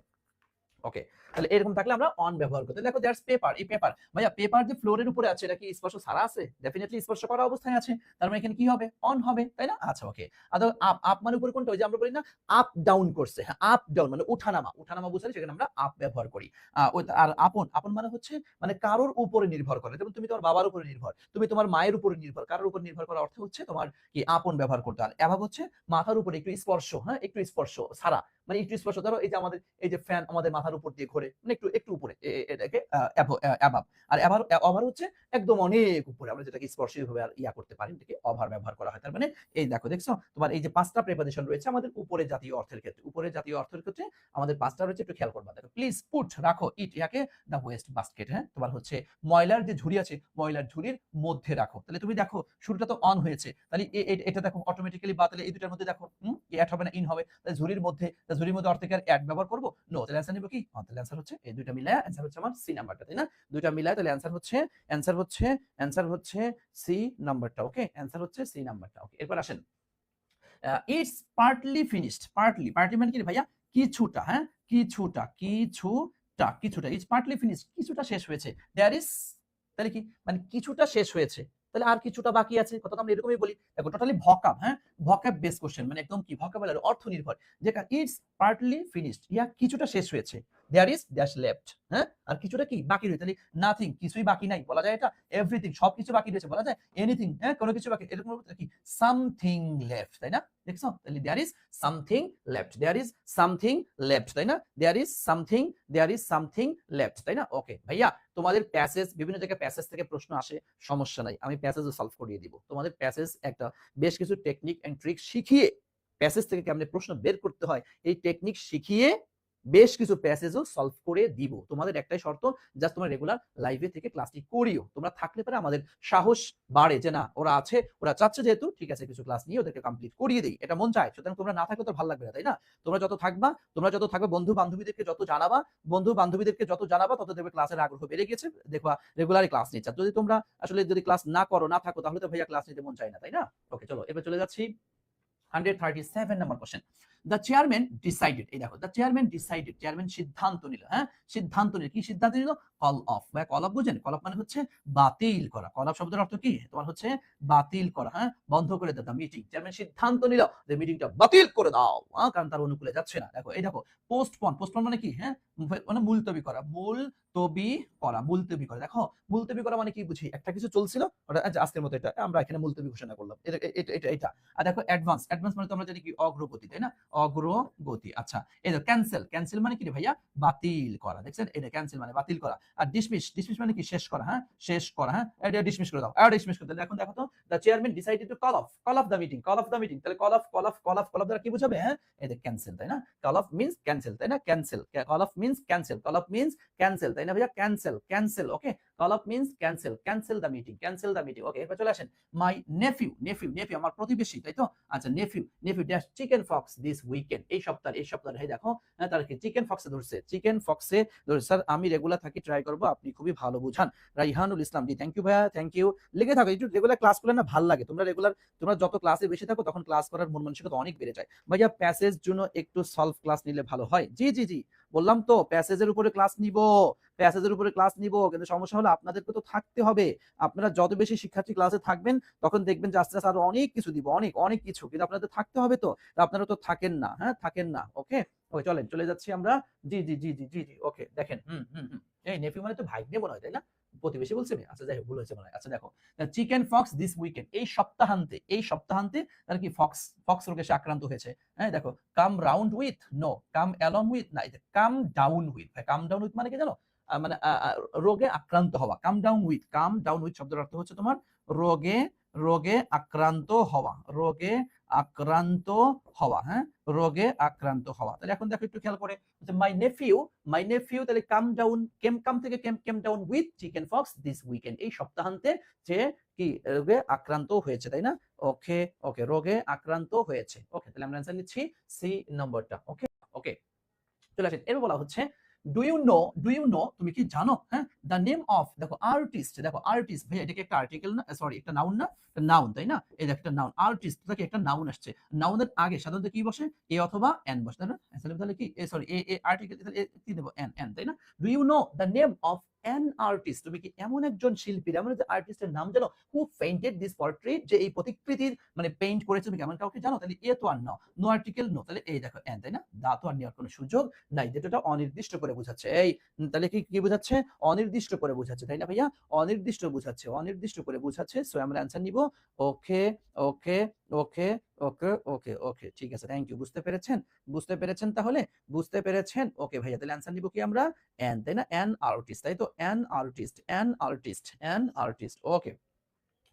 ওকে, তাহলে এরকম থাকলে আমরা অন ব্যবহার করতে দেখো দ্যাটস পেপার। এই পেপার ভাইয়া, পেপার যে ফ্লোরের উপরে আছে এটা কি স্পর্শ ছাড়া আছে? ডেফিনেটলি স্পর্শ করা অবস্থায় আছে, তার মানে এখানে কি হবে? অন হবে, তাই না? আচ্ছা ওকে। আর আপ, আপ মানে উপরে কোনটা? ওই যে আমরা বলি না আপ ডাউন করছে, হ্যাঁ আপ ডাউন মানে উঠানামা, উঠানামা বুঝালে সেখানে আমরা আপ ব্যবহার করি। আর আপন, আপন মানে হচ্ছে মানে কারোর উপরে নির্ভর করে, যেমন তুমি তোমার বাবার উপরে নির্ভর, তুমি তোমার মায়ের উপরে নির্ভর, কারোর উপর নির্ভর করার অর্থ হচ্ছে তোমার কি আপন ব্যবহার করতে হয়। এভাবে হচ্ছে মাথার উপরে একটু স্পর্শ, হ্যাঁ একটু স্পর্শ ছাড়া, মানে একটু স্পর্শ, ধরো এই যে আমাদের এই যে ফ্যান আমাদের মাথার উপর দিয়ে ঘোরে, মানে একটু একটু উপরে, এটাকে অ্যাবাভ। আর ওভার হচ্ছে একদম অনেক উপরে, আমরা যেটাকে স্পর্শীয় ভাবে আর ইয়া করতে পারি, এটাকে ওভার ব্যবহার করা হয়। তার মানে এই দেখো, দেখছো তোমার এই যে পাঁচটা প্রেপোজিশন রয়েছে আমাদের উপরে জাতীয় অর্থের ক্ষেত্রে, উপরে জাতীয় অর্থের ক্ষেত্রে আমাদের পাঁচটা রয়েছে, একটু খেয়াল করবা। দেখো প্লিজ পুট রাখো ইট ইয়াকে দা ওয়েস্ট বাস্কেট, হ্যাঁ তোমার হচ্ছে ময়লার যে ঝুড়ি আছে ময়লার ঝুড়ির মধ্যে রাখো। তাহলে তুমি দেখো শুরুটা তো অন হয়েছে, তাহলে এটা দেখো অটোমেটিক্যালি বা তাহলে এই দুটার মধ্যে দেখো অ্যাড হবে না ইন হবে? তাহলে ঝুড়ির মধ্যে, ঝুড়ির মধ্যে অর্থে কি আর অ্যাড ব্যবহার করবো? নো, তাহলে অ্যান্সার নিব কি? তাহলে অ্যান্সার হচ্ছে এই দুইটা মিলায় অ্যান্সার হচ্ছে আমার সি নাম্বারটা, তাই না? দুইটা মিলায় তাহলে অ্যান্সার হচ্ছে অ্যান্সার হচ্ছে অ্যান্সার হচ্ছে সি নাম্বারটা। ওকে, অ্যান্সার হচ্ছে সি নাম্বারটা। ওকে, এরপর আসেন it's partly finished. Partly, partly মানে কি ভাইয়া? কিছুটা, হ্যাঁ কিছুটা, কিছুটা, কিছুটা। ইটস পার্টলি ফিনিশড, কিছুটা শেষ হয়েছে। দেয়ার ইজ, তাহলে কি মানে কিছুটা শেষ হয়েছে, তাহলে আর কিছুটা বাকি আছে, কথা আমরা এরকমই বলি। দেখো টোটালি ভকাব, হ্যাঁ ভকাব বেস কোশ্চেন, মানে একদম কি ভকাবুলারি অর্থ নির্ভর, যে ইটস পার্টলি ফিনিশড, ইয়া কিছুটা শেষ হয়েছে। দেয়ার ইজ ড্যাশ লেফট, হ্যাঁ আর কিছুটা কি বাকি রয়েছে, তাহলে নাথিং কিছুই বাকি নাই বলা যায়, এটা এভরিথিং সবকিছু বাকি রয়েছে বলা যায়, এনিথিং হ্যাঁ কোনো কিছু বাকি, এরকম কি সামথিং লেফট, তাই না? দেখছো, তাহলে there is something left, there is something left, তাই না? There is something, there is something left, তাই না? ওকে ভাইয়া, তোমাদের প্যাসেজ বিভিন্ন জায়গায় প্যাসেজ থেকে প্রশ্ন আসে, সমস্যা নাই, আমি প্যাসেজও সলভ করিয়ে দিব। তোমাদের প্যাসেজ একটা বেশ কিছু টেকনিক এন্ড ট্রিক শিখিয়ে প্যাসেজ থেকে কেমনে প্রশ্ন বের করতে হয় এই টেকনিক শিখিয়ে বেশ কিছু প্যাসেজও সলভ করে দিব। তোমাদের একটাই শর্ত, জাস্ট তোমরা রেগুলার লাইভে থেকে ক্লাসটি করিও। তোমরা থাকলে পরে আমাদের সাহস বাড়ে যে না ওরা আছে, ওরা চাচ্ছে যেহেতু ঠিক আছে কিছু ক্লাস নিয়ে ওদেরকে কমপ্লিট করিয়ে দিই, এটা মন চায়। সুতরাং তোমরা না থাকলে তো ভালো লাগবে না, তাই না? তোমরা যত থাকবা, তোমরা যত থাকবে, বন্ধু বান্ধবীদেরকে যত জানাবা, বন্ধু বান্ধবীদেরকে যত জানাবা, তত দেখবে ক্লাসের আগ্রহ বেড়ে গেছে, দেখবা রেগুলারই ক্লাস নিচ্ছে। যদি তোমরা আসলে যদি ক্লাস না করো, না থাকো, তাহলে তো ভাইয়া ক্লাস নিতে মন চায় না, তাই না? ওকে চলো এবার চলে যাচ্ছি 137 number question. The chairman decided, এই দেখো দ্য চেয়ারম্যান ডিসাইডেড, চেয়ারম্যান সিদ্ধান্ত নিল, হ্যাঁ সিদ্ধান্ত নিল, কি সিদ্ধান্ত নিল? কল অফ, বা কল অফ বুঝেন? কল অফ মানে হচ্ছে বাতিল করা। কল অফ শব্দের অর্থ কি? তোমার হচ্ছে বাতিল করা, হ্যাঁ বন্ধ করে দাও মিটিং। চেয়ারম্যান সিদ্ধান্ত নিল যে মিটিংটা বাতিল করে দাও, কারণ তার অনুকূলে যাচ্ছে না। দেখো এই দেখো পোস্টপন, পোস্টপন মানে কি? হ্যাঁ মানে মুলতবি করা, মুলতবি করা, মুলতবি করা। দেখো মুলতবি করা মানে কি বুঝি? একটা কিছু চলছিল ওটা আজকের মতো এটা আমরা এখানে মুলতবি ঘোষণা করলাম, এটা এটা এটা এটা। আর দেখো অ্যাডভান্স, অ্যাডভান্স মানে তো আমরা জানি কি অগ্রগতি, তাই না? অগ্রগতি। আচ্ছা এই দেখো ক্যান্সেল, ক্যান্সেল মানে কি রে ভাইয়া? বাতিল করা, দেখছেন? এটা ক্যান্সেল মানে বাতিল করা। আর ডিসমিস, ডিসমিস মানে কি? শেষ করা, হ্যাঁ শেষ করা, হ্যাঁ এটা ডিসমিস করে দাও, আর ডিসমিস করে দাও। এখন দেখো তো the chairman decided to call off the meeting, call off the meeting, তাহলে call off call off call off call off দ্বারা কি বোঝাবে? হ্যাঁ এই যে ক্যান্সেল, তাই না? কল অফ মিন্স ক্যান্সেল, তাই না? Cancel, call off means cancel, call off means cancel, তাই না ভাইয়া? Cancel, cancel. Okay, call off means cancel, cancel the meeting, cancel the meeting. Okay এরপর চলে আসেন মাই নেফিউ, নেফিউ, নেফিউ আমার প্রতিবেশী, তাই তো? আচ্ছা nephew, nephew dash chicken fox this weekend, এই সপ্তাহে, এই সপ্তাহে দেখো তার কি চিকেন ফক্সে ধরছে, চিকেন ফক্সে ধরছে। স্যার আমি রেগুলার থাকি, ট্রাই করবো, আপনি খুবই ভালো বুঝান। রাইহানুল ইসলাম, জি থ্যাংক ইউ ভাইয়া, থ্যাংক ইউ। লিখে থাকো, একটু রেগুলার ক্লাস করলে না ভালো লাগে। তোমরা রেগুলার, তোমরা যত ক্লাসে বেশি থাকো তখন ক্লাস করার মন মানসিকতা অনেক বেড়ে যায়। ভাইয়া প্যাসেজ জন্য একটু সলভ ক্লাস নিলে ভালো হয়। জি জি জি, বললাম তো প্যাসেজের উপরে ক্লাস নিব, প্যাসেজের উপরে ক্লাস নিব, কিন্তু সমস্যা হলো আপনাদেরকে তো থাকতে হবে। আপনারা যত বেশি শিক্ষার্থী ক্লাসে থাকবেন তখন দেখবেন যে আস্তে আস্তে আরো অনেক কিছু দিব, অনেক অনেক কিছু, কিন্তু আপনাদের থাকতে হবে তো, আপনারা তো থাকেন না, হ্যাঁ থাকেন না। ওকে ওকে চলেন চলে যাচ্ছি আমরা। জি জি জি জি জি জি ওকে দেখেন এই নেফিউ মানে তো ভাগ্নে মনে হয়, তাই না? প্রতিবেশী বলছি আমি, আচ্ছা যাই হোক ভুল হয়েছে মনে হয়। আচ্ছা দেখো চিকেন ফক্স দিস উইকেন্ড, এই সপ্তাহান্তে, এই সপ্তাহান্তে তার কি ফক্স, ফক্স রোগে সে আক্রান্ত হয়েছে। হ্যাঁ দেখো come round with, no come along with, না এটা come down with. Come down with মানে কি জানো? মানে রোগে আক্রান্ত হওয়া। Come down with, come down with শব্দের অর্থ হচ্ছে তোমার রোগে, রোগে আক্রান্ত হওয়া, রোগে আক্রান্ত হওয়া, হ্যাঁ রোগে আক্রান্ত হওয়া। তাহলে এখন দেখো একটু খেয়াল করে, মাই নেফিউ, মাই নেফিউ, তাহলে কাম ডাউন, কেম কাম থেকে came down with chicken fox this weekend, এই সপ্তাহান্তে যে কি রোগে আক্রান্ত হয়েছে, তাই না? ওকে ওকে রোগে আক্রান্ত হয়েছে। ওকে তাহলে আমরা অ্যান্সার নিচ্ছি সি নম্বরটা। ওকে ওকে চলে আসেন। এর বলা হচ্ছে ডু ইউ নো তুমি কি জানো, হ্যাঁ, দ্য নেম অফ, দেখো আর্টিস্ট, দেখো আর্টিস্ট ভাইয়া এটা কি একটা আর্টিকেল না, সরি একটা নাউন না, একটা নাউন তাই না, এই দেখো একটা নাউন আর্টিস্ট থেকে একটা নাউন আসছে, নাউনের আগে সাধারণত কি বসে, এ অথবা এন বসে তাই না, তাহলে কি এ সরি এ আর্টিকেল কি দেবো, এন এন তাই না। Do you know the name of an artist, তুমি কি এমন একজন শিল্পীর, এমন একজন আর্টিস্টের নাম জানো, হু পেইন্টেড দিস পোর্ট্রেট, যে এই প্রতিকৃতির মানে পেইন্ট করেছে, তুমি কেমন কাউকে জানো, তাহলে এ তো আর নাও, নো আর্টিকেল নো, তাহলে এই দেখো এন তাই না, দা তো আর নেওয়ার কোনো সুযোগ নাই, যেটা অনির্দিষ্ট করে বোঝাচ্ছে, এই তাহলে কি বোঝাচ্ছে, অনির্দিষ্ট করে বোঝাচ্ছে তাই না ভাইয়া, অনির্দিষ্ট বোঝাচ্ছে, অনির্দিষ্ট করে বোঝাচ্ছে, সো আমরা অ্যান্সার নিব ওকে ওকে ওকে ওকে ওকে ওকে, ঠিক আছে, থ্যাংক ইউ, বুঝতে পেরেছেন, বুঝতে পেরেছেন তাহলে, বুঝতে পেরেছেন, ওকে ভাইয়া, তাহলে অ্যান্সার নিব কি আমরা, অ্যান তাই না, অ্যান আর্টিস্ট, তাই তো, an artist, an artist, an artist, okay.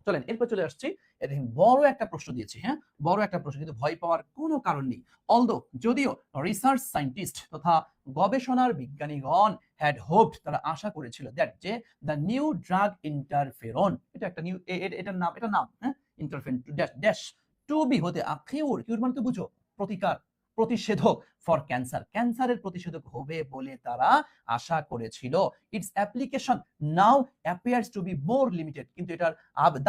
চলেন এরপর চলে আসছি, দেখেন বড় একটা প্রশ্ন দিয়েছি, হ্যাঁ, বড় একটা প্রশ্ন, কিন্তু ভয় পাওয়ার কোনো কারণ নেই, অলদো যদিও রিসার্চ সায়েন্টিস্ট তথা গবেষণার বিজ্ঞানীগণ হ্যাড হোপড, তারা আশা করেছিল, দ্যাট যে দ্য নিউ ড্রাগ ইন্টারফেরন, এটা একটা নিউ, এটার নাম, হ্যাঁ, interferon two dash dash, to be হতে কিউর, কিউর মানে তো বুঝো প্রতিকার, প্রতিষেধক, ফর ক্যান্সার, ক্যান্সারের প্রতিষেধক হবে বলে তারা আশা করেছিল, it's application now appears to be more limited, কিন্তু এটার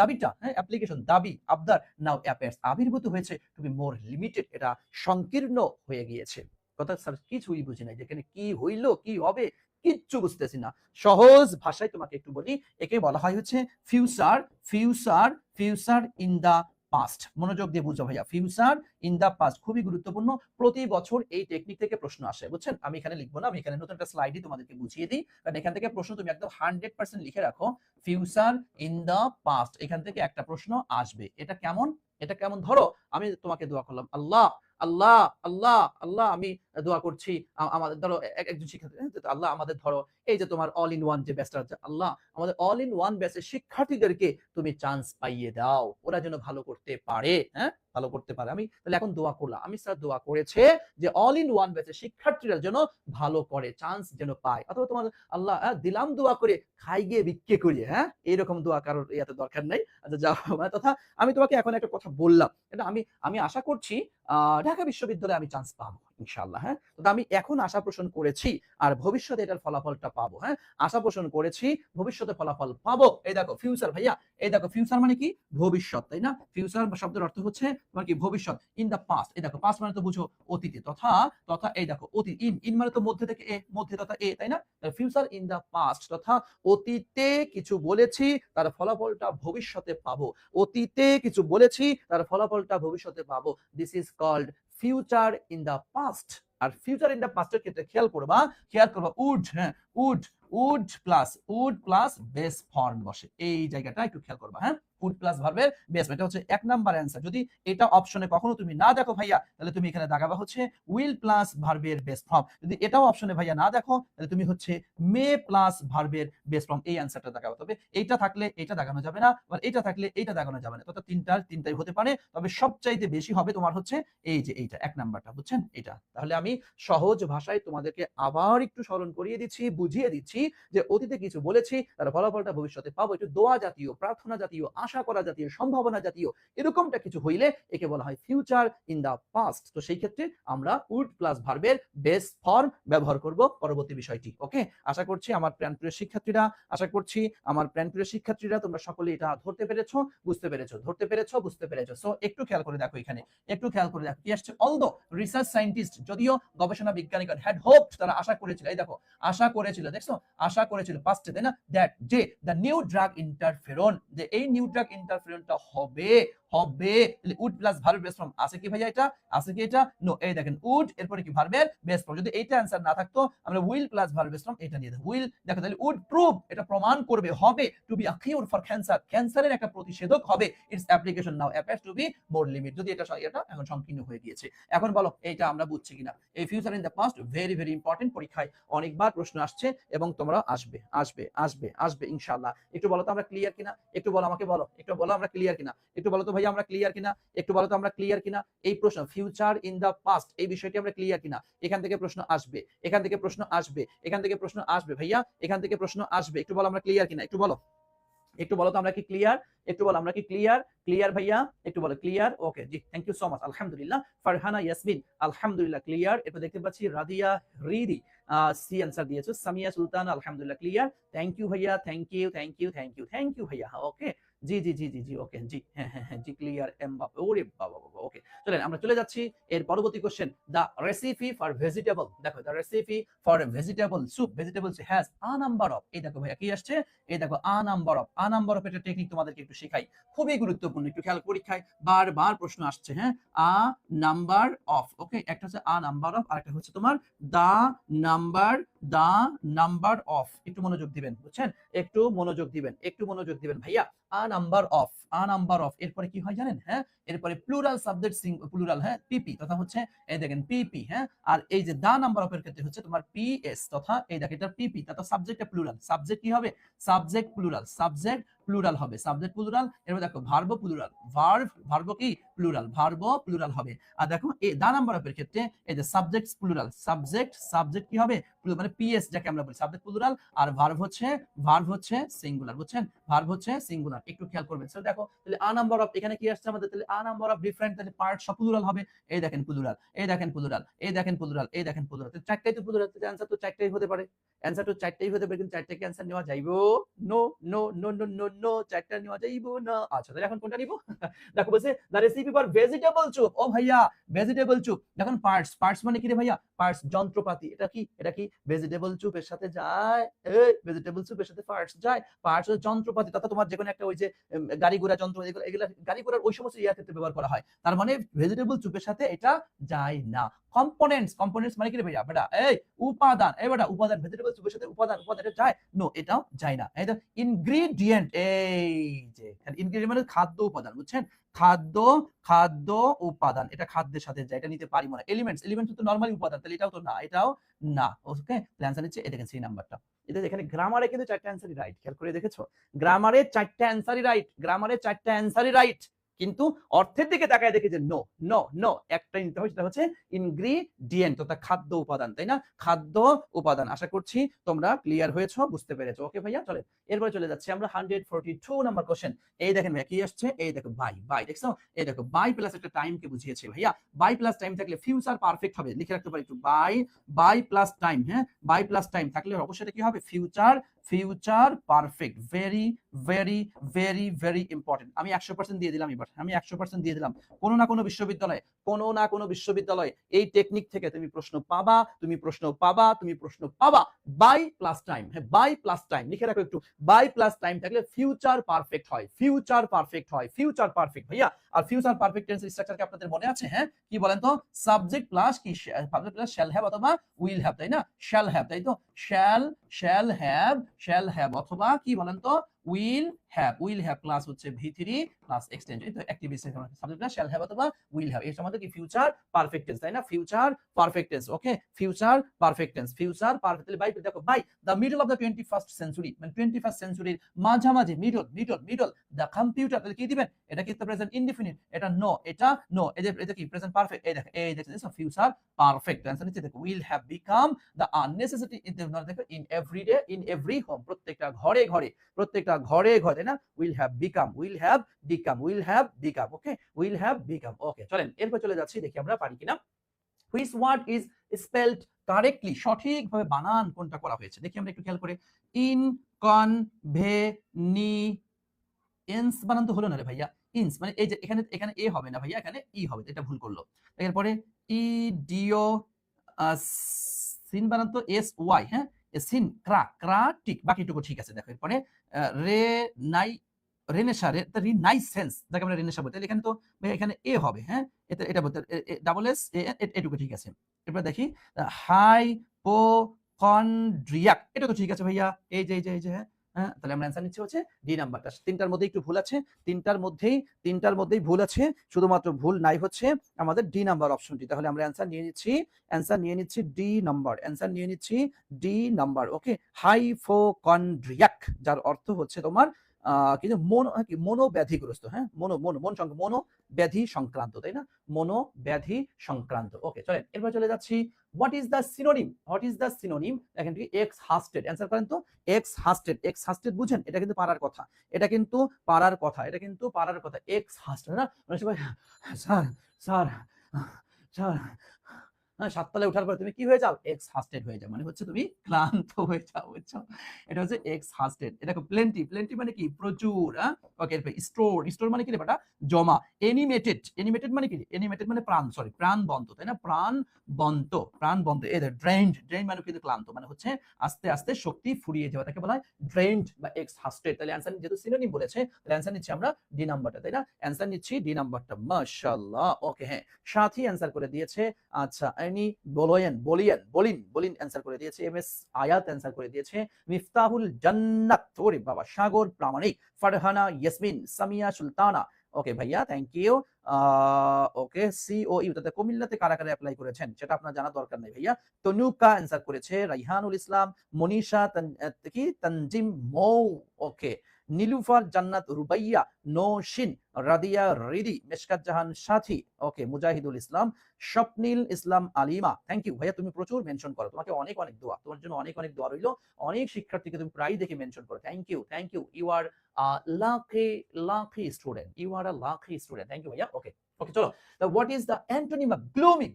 দাবিটা, হ্যাঁ, অ্যাপ্লিকেশন দাবি আবদার, নাও অ্যাপিয়ার্স আবির্ভূত হয়েছে, টু বি মোর লিমিটেড, এটা সংকীর্ণ হয়ে গিয়েছে, কথা স্যার কিছুই বুঝি নাই, যেখানে কি হইল কি হবে কিচ্ছু বুঝতেছি না, সহজ ভাষায় তোমাকে একটু বলি, একে বলা হয় হচ্ছে future, future, future in the past, মনোযোগ দিয়ে বুঝো ভাইয়া, ফিউচার ইন দা পাস্ট খুবই গুরুত্বপূর্ণ, প্রতি বছর এই টেকনিক থেকে প্রশ্ন আসে, বুঝছেন, আমি এখানে লিখবো না, আমি এখানে নতুন একটা স্লাইডই তোমাদেরকে বুঝিয়ে দিই, কারণ এখান থেকে প্রশ্ন তুমি একদম 100% লিখে রাখো, ফিউচার ইন দা পাস্ট, এখান থেকে একটা প্রশ্ন আসবে, এটা কেমন, এটা কেমন, ধরো আমি তোমাকে দোয়া করলাম, আল্লাহ আল্লাহ আল্লাহ আল্লাহ, আমি দোয়া করছি, আমাদের ধরো একজন শিক্ষার্থী, আল্লাহ আমাদের ধরো এই যে তোমার অল ইন ওয়ান যে ব্যাচটা আছে, আল্লাহ আমাদের অল ইন ওয়ান ব্যাচের শিক্ষার্থীদেরকে তুমি চান্স পাইয়ে দাও, ওরা যেন ভালো করতে পারে, হ্যাঁ, ভালো করতে পারে, আমি তাহলে এখন দোয়া করলাম, আমি স্যার দোয়া করেছে যে অল ইন ওয়ান ব্যাচের শিক্ষার্থীরা যেন ভালো করে, চান্স যেন পায়, অথবা তোমার আল্লাহ দিলাম দোয়া করে খাই গিয়ে ভিক্ষে করিয়ে, হ্যাঁ, এইরকম দোয়া কারোর এত দরকার নাই, আচ্ছা যাও, তথা আমি তোমাকে এখন একটা কথা বললাম, এটা আমি আমি আশা করছি ঢাকা বিশ্ববিদ্যালয়ে আমি চান্স পাবো ইনশাআল্লাহ, হ্যাঁ, তো আমি এখন আশা পোষণ করেছি, আর ভবিষ্যতে এটার ফলাফলটা পাবো, হ্যাঁ, আশা পোষণ করেছি ভবিষ্যতে ফলাফল পাবো, এই দেখো ফিউচার ভাইয়া, এই দেখো ফিউচার মানে কি, ভবিষ্যৎ তাই না, ফিউচার শব্দের অর্থ হচ্ছে তোমার কি ভবিষ্যৎ, ইন দা পাস্ট, এই দেখো পাস্ট মানে তো বুঝো অতীতে, তথা তথা এই দেখো অতীত, ইন ইন মানে তো মধ্যে থেকে এ, মধ্যে তথা এ তাই না, ফিউচার ইন দা পাস্ট, তথা অতীতে কিছু বলেছি তার ফলাফলটা ভবিষ্যতে পাবো, অতীতে কিছু বলেছি তার ফলাফলটা ভবিষ্যতে পাবো, this is called future in the past, আর ফিউচার ইন দা পাস্টের ক্ষেত্রে খেয়াল করবা উড, হ্যাঁ, would, would plus base form বসে, এই জায়গাটা একটু খেয়াল করবা, হ্যাঁ, উড প্লাস ভার্বের বেস, এটা হচ্ছে এক নাম্বার অ্যান্সার, যদি এটা অপশনে কখনো তুমি না দেখো ভাইয়া, তাহলে তুমি এখানে দাগাবা হচ্ছে উইল প্লাস ভার্বের বেস ফর্ম, যদি এটাও অপশনে ভাইয়া না দেখো, তাহলে তুমি হচ্ছে মে প্লাস ভার্বের বেস ফর্ম, এই অ্যান্সারটা দাগাবা, তবে এইটা থাকলে এইটা দাগানো যাবে না, আর এইটা থাকলে এইটা দাগানো যাবে না, তত তিনটাই হতে পারে, তবে সবচাইতে বেশি হবে তোমার হচ্ছে এই যে এইটা এক নাম্বারটা, বুঝছেন এটা, তাহলে আমি সহজ ভাষায় তোমাদেরকে আবার একটু স্মরণ করিয়ে দিচ্ছি, বুঝিয়ে দিচ্ছি, যে অতীতে কিছু বলেছি তার ফলাফলটা ভবিষ্যতে পাবো, একটু দোয়া জাতীয়, প্রার্থনা জাতীয়, আশা করা জাতীয়, সম্ভাবনা জাতীয়, এরকমটা কিছু হইলে একে বলা হয় ফিউচার ইন দা পাস্ট, তো সেই ক্ষেত্রে আমরা উড প্লাস ভার্বের বেস ফর্ম ব্যবহার করব পরবর্তী বিষয়টি, ওকে, আশা করছি আমার প্রাণপ্রিয় শিক্ষার্থীরা, আশা করছি আমার প্রাণপ্রিয় শিক্ষার্থীরা তোমরা সকলে এটা ধরতে পেরেছো, বুঝতে পেরেছো, ধরতে পেরেছো, বুঝতে পেরেছো, সো একটু খেয়াল করে দেখো, এখানে একটু খেয়াল করে দেখো কি আসছে, অলদো রিসার্চ সায়েন্টিস্ট, যদিও গবেষণা বিজ্ঞানীগণ হ্যাড হোপড, তারা আশা করেছিল, এই দেখো আশা করেছিল, দেখছো আশা করেছিল পাস্টে তাই না, দ্যাট যে দ্য নিউ ড্রাগ ইন্টারফেরন, যে এই নিউ ড্রাগ ইন্টারফেরনটা হবে, হবে, উড প্লাস ভার্বের বেস ফর্ম আছে কি ভাইয়া, এটা আছে কি, এটা নো, এই দেখেন উড এরপরে কি ভার্বের বেস ফর্ম, যদি এইটা অ্যান্সার না থাকতো আমরা উইল প্লাস ভার্বের বেস ফর্ম এটা নিয়ে দেব, উইল দেখো, তাহলে উড প্রুভ, এটা প্রমাণ করবে, হবে, to be a cure for cancer, ক্যান্সারের একটা প্রতিষেধক হবে, its application now appears to be more limit, যদি এটা এখন সংকীর্ণ হয়ে গিয়েছে, এখন বলো এইটা আমরা বুঝছি কিনা, এই future in the past very very important, পরীক্ষায় অনেকবার প্রশ্ন আসছে এবং তোমরা আসবে আসবে আসবে আসবে ইনশাআল্লাহ, একটু বলো তো আমরা ক্লিয়ার কিনা, একটু বলো আমাকে, বলো একটু বলো আমরা ক্লিয়ার কিনা, একটু বলো তো ভাইয়া আমরা ক্লিয়ার কিনা, একটু বলো তো আমরা ক্লিয়ার কিনা, এই প্রশ্ন ফিউচার ইন দা পাস্ট এই বিষয়টি আমরা ক্লিয়ার কিনা, এখান থেকে প্রশ্ন আসবে, এখান থেকে প্রশ্ন আসবে, এখান থেকে প্রশ্ন আসবে ভাইয়া, এখান থেকে প্রশ্ন আসবে, একটু বলো আমরা ক্লিয়ার কিনা, একটু বলো, একটু বলো তো আমরা কি ক্লিয়ার, একটু বলো আমরা কি ক্লিয়ার, ক্লিয়ার ভাইয়া, একটু বলো ক্লিয়ার, ওকে জি, থ্যাংক ইউ সো মাচ, আলহামদুলিল্লাহ, ফারহানা ইয়াসমিন আলহামদুলিল্লাহ ক্লিয়ার, এরপর দেখতে পাচ্ছি রাদিয়া রিদি সি অ্যান্সার দিয়েছো। সামিয়া সুলতান আলহামদুলিল্লাহ ক্লিয়ার। থ্যাংক ইউ ভাইয়া, thank you, thank you, thank you, thank you ভাইয়া। ওকে, জি জি জি জি জি, ওকে, জি, হ্যাঁ হ্যাঁ হ্যাঁ, জি ক্লিয়ার। এমবাপ্পে, ওরে বাবা বাবা। ওকে, চলেন আমরা চলে যাচ্ছি এর পরবর্তী question. The recipe for vegetable, দেখো the recipe for vegetable soup, vegetable has a number of, এই দেখো ভাইয়া কি আসছে, এই দেখো a number of, a number of একটা টেকনিক তোমাদেরকে একটু শেখাই, খুবই গুরুত্বপূর্ণ, একটু খেয়াল, পরীক্ষায় বারবার প্রশ্ন আসছে। হ্যাঁ, আ নাম্বার অফ, ওকে, একটা হচ্ছে আ নাম্বার অফ, আরেকটা হচ্ছে তোমার the number, the number of. একটু মনোযোগ দিবেন, বুঝছেন, একটু মনোযোগ দিবেন, একটু মনোযোগ দিবেন ভাইয়া। আ number of, a number of, এরপরে কি হয় জানেন? হ্যাঁ, এরপরে প্লুরাল সাবজেক্ট প্লুরাল, হ্যাঁ, পিপি তথা হচ্ছে এই দেখেন পিপি, হ্যাঁ, আর এই যে দা নাম্বার অফ এর ক্ষেত্রে হচ্ছে তোমার পিএস তথা এই দেখেন এটা পিপি তথা সাবজেক্টটা প্লুরাল, সাবজেক্ট কি হবে? সাবজেক্ট প্লুরাল, সাবজেক্ট প্লুরাল হবে, সাবজেক্ট প্লুরাল। এরপর দেখো ভার্ব প্লুরাল, ভার্ব কি প্লুরাল, ভার্ব প্লুরাল হবে। আর দেখো এই দা নাম্বার অফ এর ক্ষেত্রে এই যে সাবজেক্ট প্লুরাল, সাবজেক্ট কি হবে? মানে পিএস যাকে আমরা বলি, সাবজেক্ট প্লুরাল, আর ভার্ব হচ্ছে সিঙ্গুলার, বুঝছেন, ভার্ব হচ্ছে সিঙ্গুলার, একটু খেয়াল করবেন। সো দেখো তাহলে আ নাম্বার অফ এখানে কি আসছে আমাদের, তাহলে আ নাম্বার অফ ডিফারেন্ট, তাহলে পার্ট সব প্লুরাল হবে। এই দেখেন প্লুরাল, এই দেখেন প্লুরাল, এই দেখেন প্লুরাল, এই দেখেন প্লুরাল, তো চারটাই তো প্লুরাল, তো অ্যানসার তো চারটাই হতে পারে, অ্যানসার তো চারটাই হতে পারে, কিন্তু চারটা কি অ্যানসার নেওয়া যাইবো? No no no no no no, চারটা নেওয়া যাইবো না। আচ্ছা, তাহলে এখন কোনটা নিব? দেখো বলছে দ্য রেসিপি ফর ভেজিটেবল চুপ। ও ভাইয়া, ভেজিটেবল চুপ, দেখুন পার্টস, পার্টস মানে কি রে ভাইয়া? পার্টস, যন্ত্রপাতি, এটা কি, এটা কি ভেজিটেবল চুপের সাথে যায়? এই ভেজিটেবল চুপের সাথে পার্টস যায়? পার্টস হচ্ছে যন্ত্রপাতি, তথা তোমার যেকোনো একটা ওই যে গাড়ি ঘোড়া যন্ত্র, এগুলা গাড়ি ঘোড়ার ওই সমস্ত ইয়ার ক্ষেত্রে ব্যবহার করা হয়। তার মানে ভেজিটেবল চুপের সাথে এটা যায় না। কম্পোনেন্টস, কম্পোনেন্টস মানে কি রে ভাইয়া? বেটা এই উপাদান, এই বেটা উপাদান, ভেজিটেবল চুপের সাথে উপাদান, উপাদান এটা যায়? নো, এটাও যায় না। এই তো ইনগ্রেডিয়েন্ট, এই যে ইনগ্রেডিয়েন্ট মানে খাদ্য উপাদান, বুঝছেন, খাদ্য, খাদ্য উপাদান, এটা খাদ্যের সাথে যায়, এটা নিতে পারি মনে। এলিমেন্টস, এলিমেন্টস তো নরমালি উপাদান, তাহলে এটাও তো না, এটাও না। ওকে, অ্যানসার হচ্ছে এটা, দেখেন সি নাম্বারটা। এটা এখানে গ্রামারে কিন্তু চারটা অ্যানসারই রাইট, খেয়াল করে দেখেছো? গ্রামারে চারটা অ্যানসারই রাইট, গ্রামারে চারটা অ্যানসারই রাইট, কিন্তু অর্থের দিকে তাকায় দেখি যে নো নো নো, একটা নিতে হয়, সেটা হচ্ছে ইনগ্রিডিয়েন্ট অর্থাৎ খাদ্য উপাদান, তাই না? খাদ্য উপাদান। আশা করছি তোমরা ক্লিয়ার হয়েছো, বুঝতে পেরেছো। ওকে ভাইয়া, চলে এরপরে চলে যাচ্ছি আমরা 142 নাম্বার কোশ্চেন। এই দেখেন ভাইয়া কি আসছে, এই দেখো বাই, বাই দেখছো, এই দেখো বাই প্লাস একটা টাইম কে বুঝিয়েছে ভাইয়া। বাই প্লাস টাইম থাকলে ফিউচার পারফেক্ট হবে, লিখে রাখতে পারি একটু, বাই প্লাস টাইম, হ্যাঁ, বাই প্লাস টাইম থাকলে অবশ্যই এটা কি হবে? Future perfect. Very very very very important. আমি 100% দিয়ে দিলাম, এবার আমি 100% দিয়ে দিলাম। কোনো না কোনো বিশ্ববিদ্যালয়ে এই টেকনিক থেকে তুমি প্রশ্ন পাবা, তুমি প্রশ্ন পাবা, তুমি প্রশ্ন পাবা। বাই প্লাস টাইম, হ্যাঁ, বাই প্লাস টাইম লিখে রাখো একটু, বাই প্লাস টাইম থাকলে ফিউচার পারফেক্ট হয়, ফিউচার পারফেক্ট হয়, ফিউচার পারফেক্ট ভাইয়া। আর ফিউচার পারফেক্ট টেন্সের স্ট্রাকচার কি আপনাদের মনে আছে? হ্যাঁ, কি বলেন তো? সাবজেক্ট প্লাস কি, সাবজেক্ট প্লাস শ্যাল হ্যাভ অথবা উইল হ্যাভ, তাই না? শ্যাল হ্যাভ, তাই তো, শ্যাল হ্যাভ অথবা কি বলেন তো? উইল হ্যাভ প্লাস হচ্ছে V3 প্লাস এক্সটেনশন, এই তো active subject plus shall have অথবা উইল হ্যাভ, এর আমাদের কি ফিউচার পারফেক্ট টেন্স, তাই না? Future perfect tense, okay, future perfect tense, future perfect. তাহলে বাই দেখো, by the middle of the 21st century, মানে 21st সেঞ্চুরির মাঝামাঝি, মিডল দ্য কম্পিউটার, তাহলে কি দিবেন? এটা কি প্রেজেন্ট ইনডিফিনিট? এটা নো, এটা নো, এটা কি প্রেজেন্ট পারফেক্ট? এই দেখেন ফিউচার পারফেক্ট। অ্যানসার হচ্ছে দেখো will have become the unnecessary, দেখো in everyday, in every home, প্রত্যেকটা ঘরে ঘরে, প্রত্যেকটা ঘরে ঘরে, তাই না? Will have become, okay, will have become. Okay, চলেন এরপর চলে যাচ্ছি, দেখি আমরা পারি কিনা। Which word is spelled correctly, সঠিকভাবে বানান কোনটা করা হয়েছে, দেখি আমরা একটু খেয়াল করে। ইনকনভেনিয়েন্স বানান তো হলো না রে ভাইয়া, ইনস মানে এই যে এখানে এ হবে না ভাইয়া, এখানে ই হবে, এটা ভুল করলো। এরপরে ইডিও সিন বানান তো এস ওয়াই, হ্যাঁ, সিন ক্রাটিক, বাকিটুকু ঠিক আছে। দেখো এরপরে রে নাই রেনেসা, রিনাইসেন্স, যাকে আমরা রেনেসা বলতে, এখানে তো ভাই এখানে এ হবে, হ্যাঁ, এটা বলতে ডাবল এস, এটুকু ঠিক আছে। এরপর দেখি হাইপোকন্ড্রিয়াক, এটা তো ঠিক আছে ভাইয়া, এই যে হ্যাঁ, হ্যাঁ, তাহলে আমরা অ্যানসার নিচ্ছি হচ্ছে ডি নাম্বারটা। তিনটার মধ্যে একটু ভুল আছে, তিনটার মধ্যেই ভুল আছে, শুধুমাত্র ভুল নাই হচ্ছে আমাদের ডি নাম্বার অপশনটি। তাহলে আমরা অ্যানসার নিয়ে নিচ্ছি ডি নাম্বার, অ্যানসার নিয়ে নিচ্ছি ডি নাম্বার। ওকে, হাইপোকন্ড্রিয়াক, যার অর্থ হচ্ছে তোমার কিন্তু মনোব্যাধিগ্রস্ত, হ্যাঁ, মনোব্যাধি সংক্রান্ত, তাই না? মনোব্যাধি সংক্রান্ত। ওকে, চলেন এরপর চলে যাচ্ছি। What is the synonym? দেখেন কি, এক্স হাস্টেড, অ্যানসার করেন তো। এক্স হাস্টেড বুঝেন, এটা কিন্তু পারার কথা, এটা কিন্তু পারার কথা। এক্স হাস্টেড না, স্যার স্যার স্যার হ্যাঁ, ৭ তলায় ওঠার পরে তুমি কি হয়ে যাও? এক্সহাস্টেড হয়ে যাও। মানে হচ্ছে তুমি ক্লান্ত হয়ে যাও, বুঝছো? এটা হচ্ছে এক্সহাস্টেড। এটা দেখো প্লেন্টি, প্লেন্টি মানে কি? প্রচুর, হ্যাঁ? ওকে, এরপরে স্টোর, স্টোর মানে কি রে বেটা? জমা। এনিমেটেড, এনিমেটেড মানে কি? এনিমেটেড মানে প্রাণ, সরি প্রাণবন্ত, তাই না? প্রাণবন্ত, প্রাণবন্ত। এই দেখো ড্রেইনড, ড্রেইন মানে কিন্তু ক্লান্ত, মানে হচ্ছে আস্তে, আস্তে শক্তি ফুরিয়ে যাওয়া। তাকে বলা হয় ড্রেইনড বা এক্সহাস্টেড। তাহলে অ্যানসার যেহেতু সিনোনিম বলেছে, তাহলে অ্যানসার নিচ্ছি আমরা ডি নাম্বারটা, তাই না? অ্যানসার নিচ্ছি ডি নাম্বারটা। মাশাআল্লাহ। ওকে, হ্যাঁ। সাথী অ্যানসার করে দিয়েছে। আচ্ছা, এনি বলিন, বলিন অ্যান্সার করে দিয়েছে। এমএস আয়াত অ্যান্সার করে দিয়েছে। মিফতাহুল জান্নাত, ওরে বাবা, সাগর প্রামাণিক। ফারহানা ইয়াসমিন, সামিয়া সুলতানা। ওকে ভাইয়া, থ্যাংক ইউ। ওকে, সিওইউ তাতে কুমিল্লাতে কারা কারা অ্যাপ্লাই করেছেন সেটা আপনার জানা দরকার নাই ভাইয়া। তনুকা অ্যান্সার করেছে। রাইহানুল ইসলাম, মনীষা কি তানজিম মৌ। ওকে, নীলুফার জান্নাত, রুবাইয়া, নৌশিন, রাদিয়া রিদি, মেশকাত জাহান সাথী। ওকে, মুজাহিদুল ইসলাম, স্বপ্নিল ইসলাম আলিমা। থ্যাংক ইউ ভাইয়া, তুমি প্রচুর মেনশন করো, তোমাকে অনেক অনেক দোয়া, তোমার জন্য অনেক অনেক দোয়া রইলো। অনেক শিক্ষার্থীকে তুমি প্রায় দেখে মেনশন করো। Thank you, thank you. You are lucky student, you are a lucky student. Thank you ভাইয়া। ওকে, ওকে, চলো। What is the antonym of gloomy?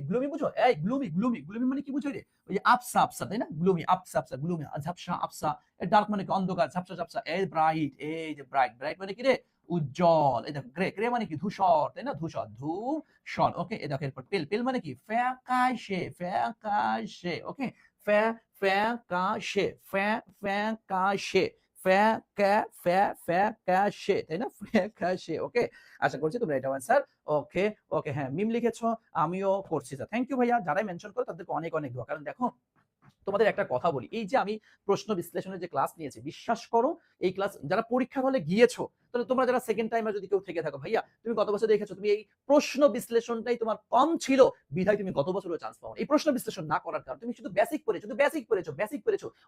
Gloomy বুঝো? এই গ্লুমি মানে কি বুঝো রে? ওই যে আবসা আবসা, তাই না? গ্লুমি, আবসা, গ্লুমি, ঝাপসা, আবসা। ডার্ক মানে কি? অন্ধকার, ঝাপসা ঝাপসা। এই ব্রাইট, এই যে ব্রাইট, ব্রাইট মানে কি রে? উজ্জ্বল। এই দেখো গ্রে, গ্রে মানে কি? ধূসর, তাই না? ধূসর, ধূসর। ওকে, এই দেখো এরপর পেল, পেল মানে কি? ফ্যাকাশে, ফ্যাকাশে। ওকে, ফ্যাকাশে, ফ্যাকাশে, ফ্যাকাশে, তাই না? ফ্যাকাশে। ওকে, আশা করছি তোমরা এটা অ্যান্সার। ওকে, ওকে, হ্যাঁ, মিম লিখেছো, আমিও করছি। থ্যাংক ইউ ভাইয়া, যারাই মেনশন করো তাদেরকে অনেক অনেক দোয়া। কারণ দেখো, তোমাদের একটা কথা বলি, এই যে আমি প্রশ্ন বিশ্লেষণের যে ক্লাস নিয়েছি, বিশ্বাস করো এই ক্লাস যারা পরীক্ষার হলে গিয়েছো, তাহলে তোমরা যারা সেকেন্ড টাইমে যদি কেউ থেকে থাকো, ভাইয়া তুমি গত বছর দেখেছো, তুমি এই প্রশ্ন বিশ্লেষণটাই তোমার কম ছিল, বিধায় তুমি গত বছরও চান্স পাও। এই প্রশ্ন বিশ্লেষণ না করার কারণে তুমি শুধু বেসিক পড়েছো, শুধু বেসিক পড়েছো।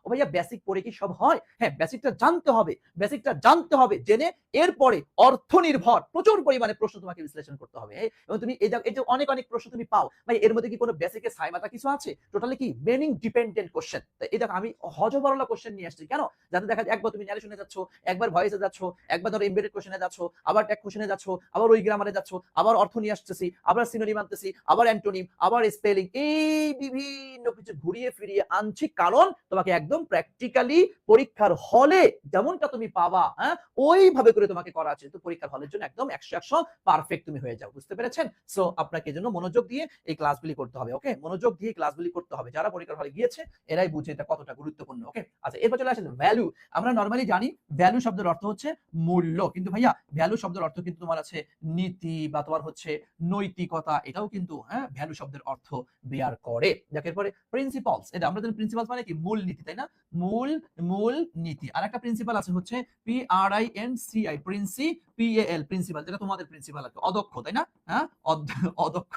ও ভাইয়া, বেসিক পড়ে কি সব হয়? হ্যাঁ, বেসিকটা জানতে হবে, বেসিকটা জানতে হবে, জেনে এরপরে অর্থ নির্ভর প্রচুর পরিমাণে প্রশ্ন তোমাকে বিশ্লেষণ করতে হবে। এবং তুমি এই যে অনেক অনেক প্রশ্ন তুমি পাও ভাই, এর মধ্যে কি কোনো বেসিকের সাইমাতা কিছু আছে? টোটালি কি মিনিং ডিপেন্ডেন্ট কোশ্চেন। এই দেখো আমি হজবরলা কোশ্চেন নিয়ে আসছি কেন? যাতে দেখা যায় একবার তুমি ন্যারেশনে যাচ্ছ, একবার ভয়েসে যাচ্ছ, একবার ধরো এমবেডেড কোশ্চেনে যাচ্ছ, আবার ট্যাগ কোশ্চেনে যাচ্ছ, আবার ওই গ্রামারে যাচ্ছ, আবার অর্থ নিয়ে আসতেছি, আবার সিনোনিম আনতেছি, আবার অ্যান্টোনিম, আবার স্পেলিং, এই বিভিন্ন কিছু ঘুরিয়ে ফিরিয়ে আনছি, কারণ তোমাকে একদম প্র্যাকটিক্যালি পরীক্ষার হলে যেমনটা তুমি পাবা, হ্যাঁ, ওইভাবে করে তোমাকে করা আছে। তো পরীক্ষার হলের জন্য একদম 100 পারফেক্ট তুমি হয়ে যাও, বুঝতে পেরেছেন? সো আপনাকে এজন্য মনোযোগ দিয়ে এই ক্লাসগুলি করতে হবে। ওকে, মনোযোগ দিয়ে ক্লাসগুলি করতে হবে। যারা পরীক্ষার হলে গিয়েছে এরাই বুঝে এটা কতটা গুরুত্বপূর্ণ। ওকে, আচ্ছা, এরপর চলে আসেন ভ্যালু। আমরা নরমালি জানি ভ্যালু শব্দের অর্থ হচ্ছে মূল্য, কিন্তু ভাইয়া ভ্যালু শব্দের অর্থ কিন্তু তোমার আছে নীতি বা তোমার হচ্ছে নৈতিকতা, এটাও কিন্তু হ্যাঁ ভ্যালু শব্দের অর্থ বেয়ার করে। দেখো এরপরে প্রিন্সিপালস, এটা আমরা জানি প্রিন্সিপালস মানে কি? মূল নীতি, তাই না? মূল মূল নীতি। আর একটা প্রিন্সিপাল আছে হচ্ছে PRINCI, PAL, প্রিন্সিপাল, যেটা তোমাদের প্রিন্সিপাল আছে, অদক্ষ, তাই না? হ্যাঁ, অদক্ষ।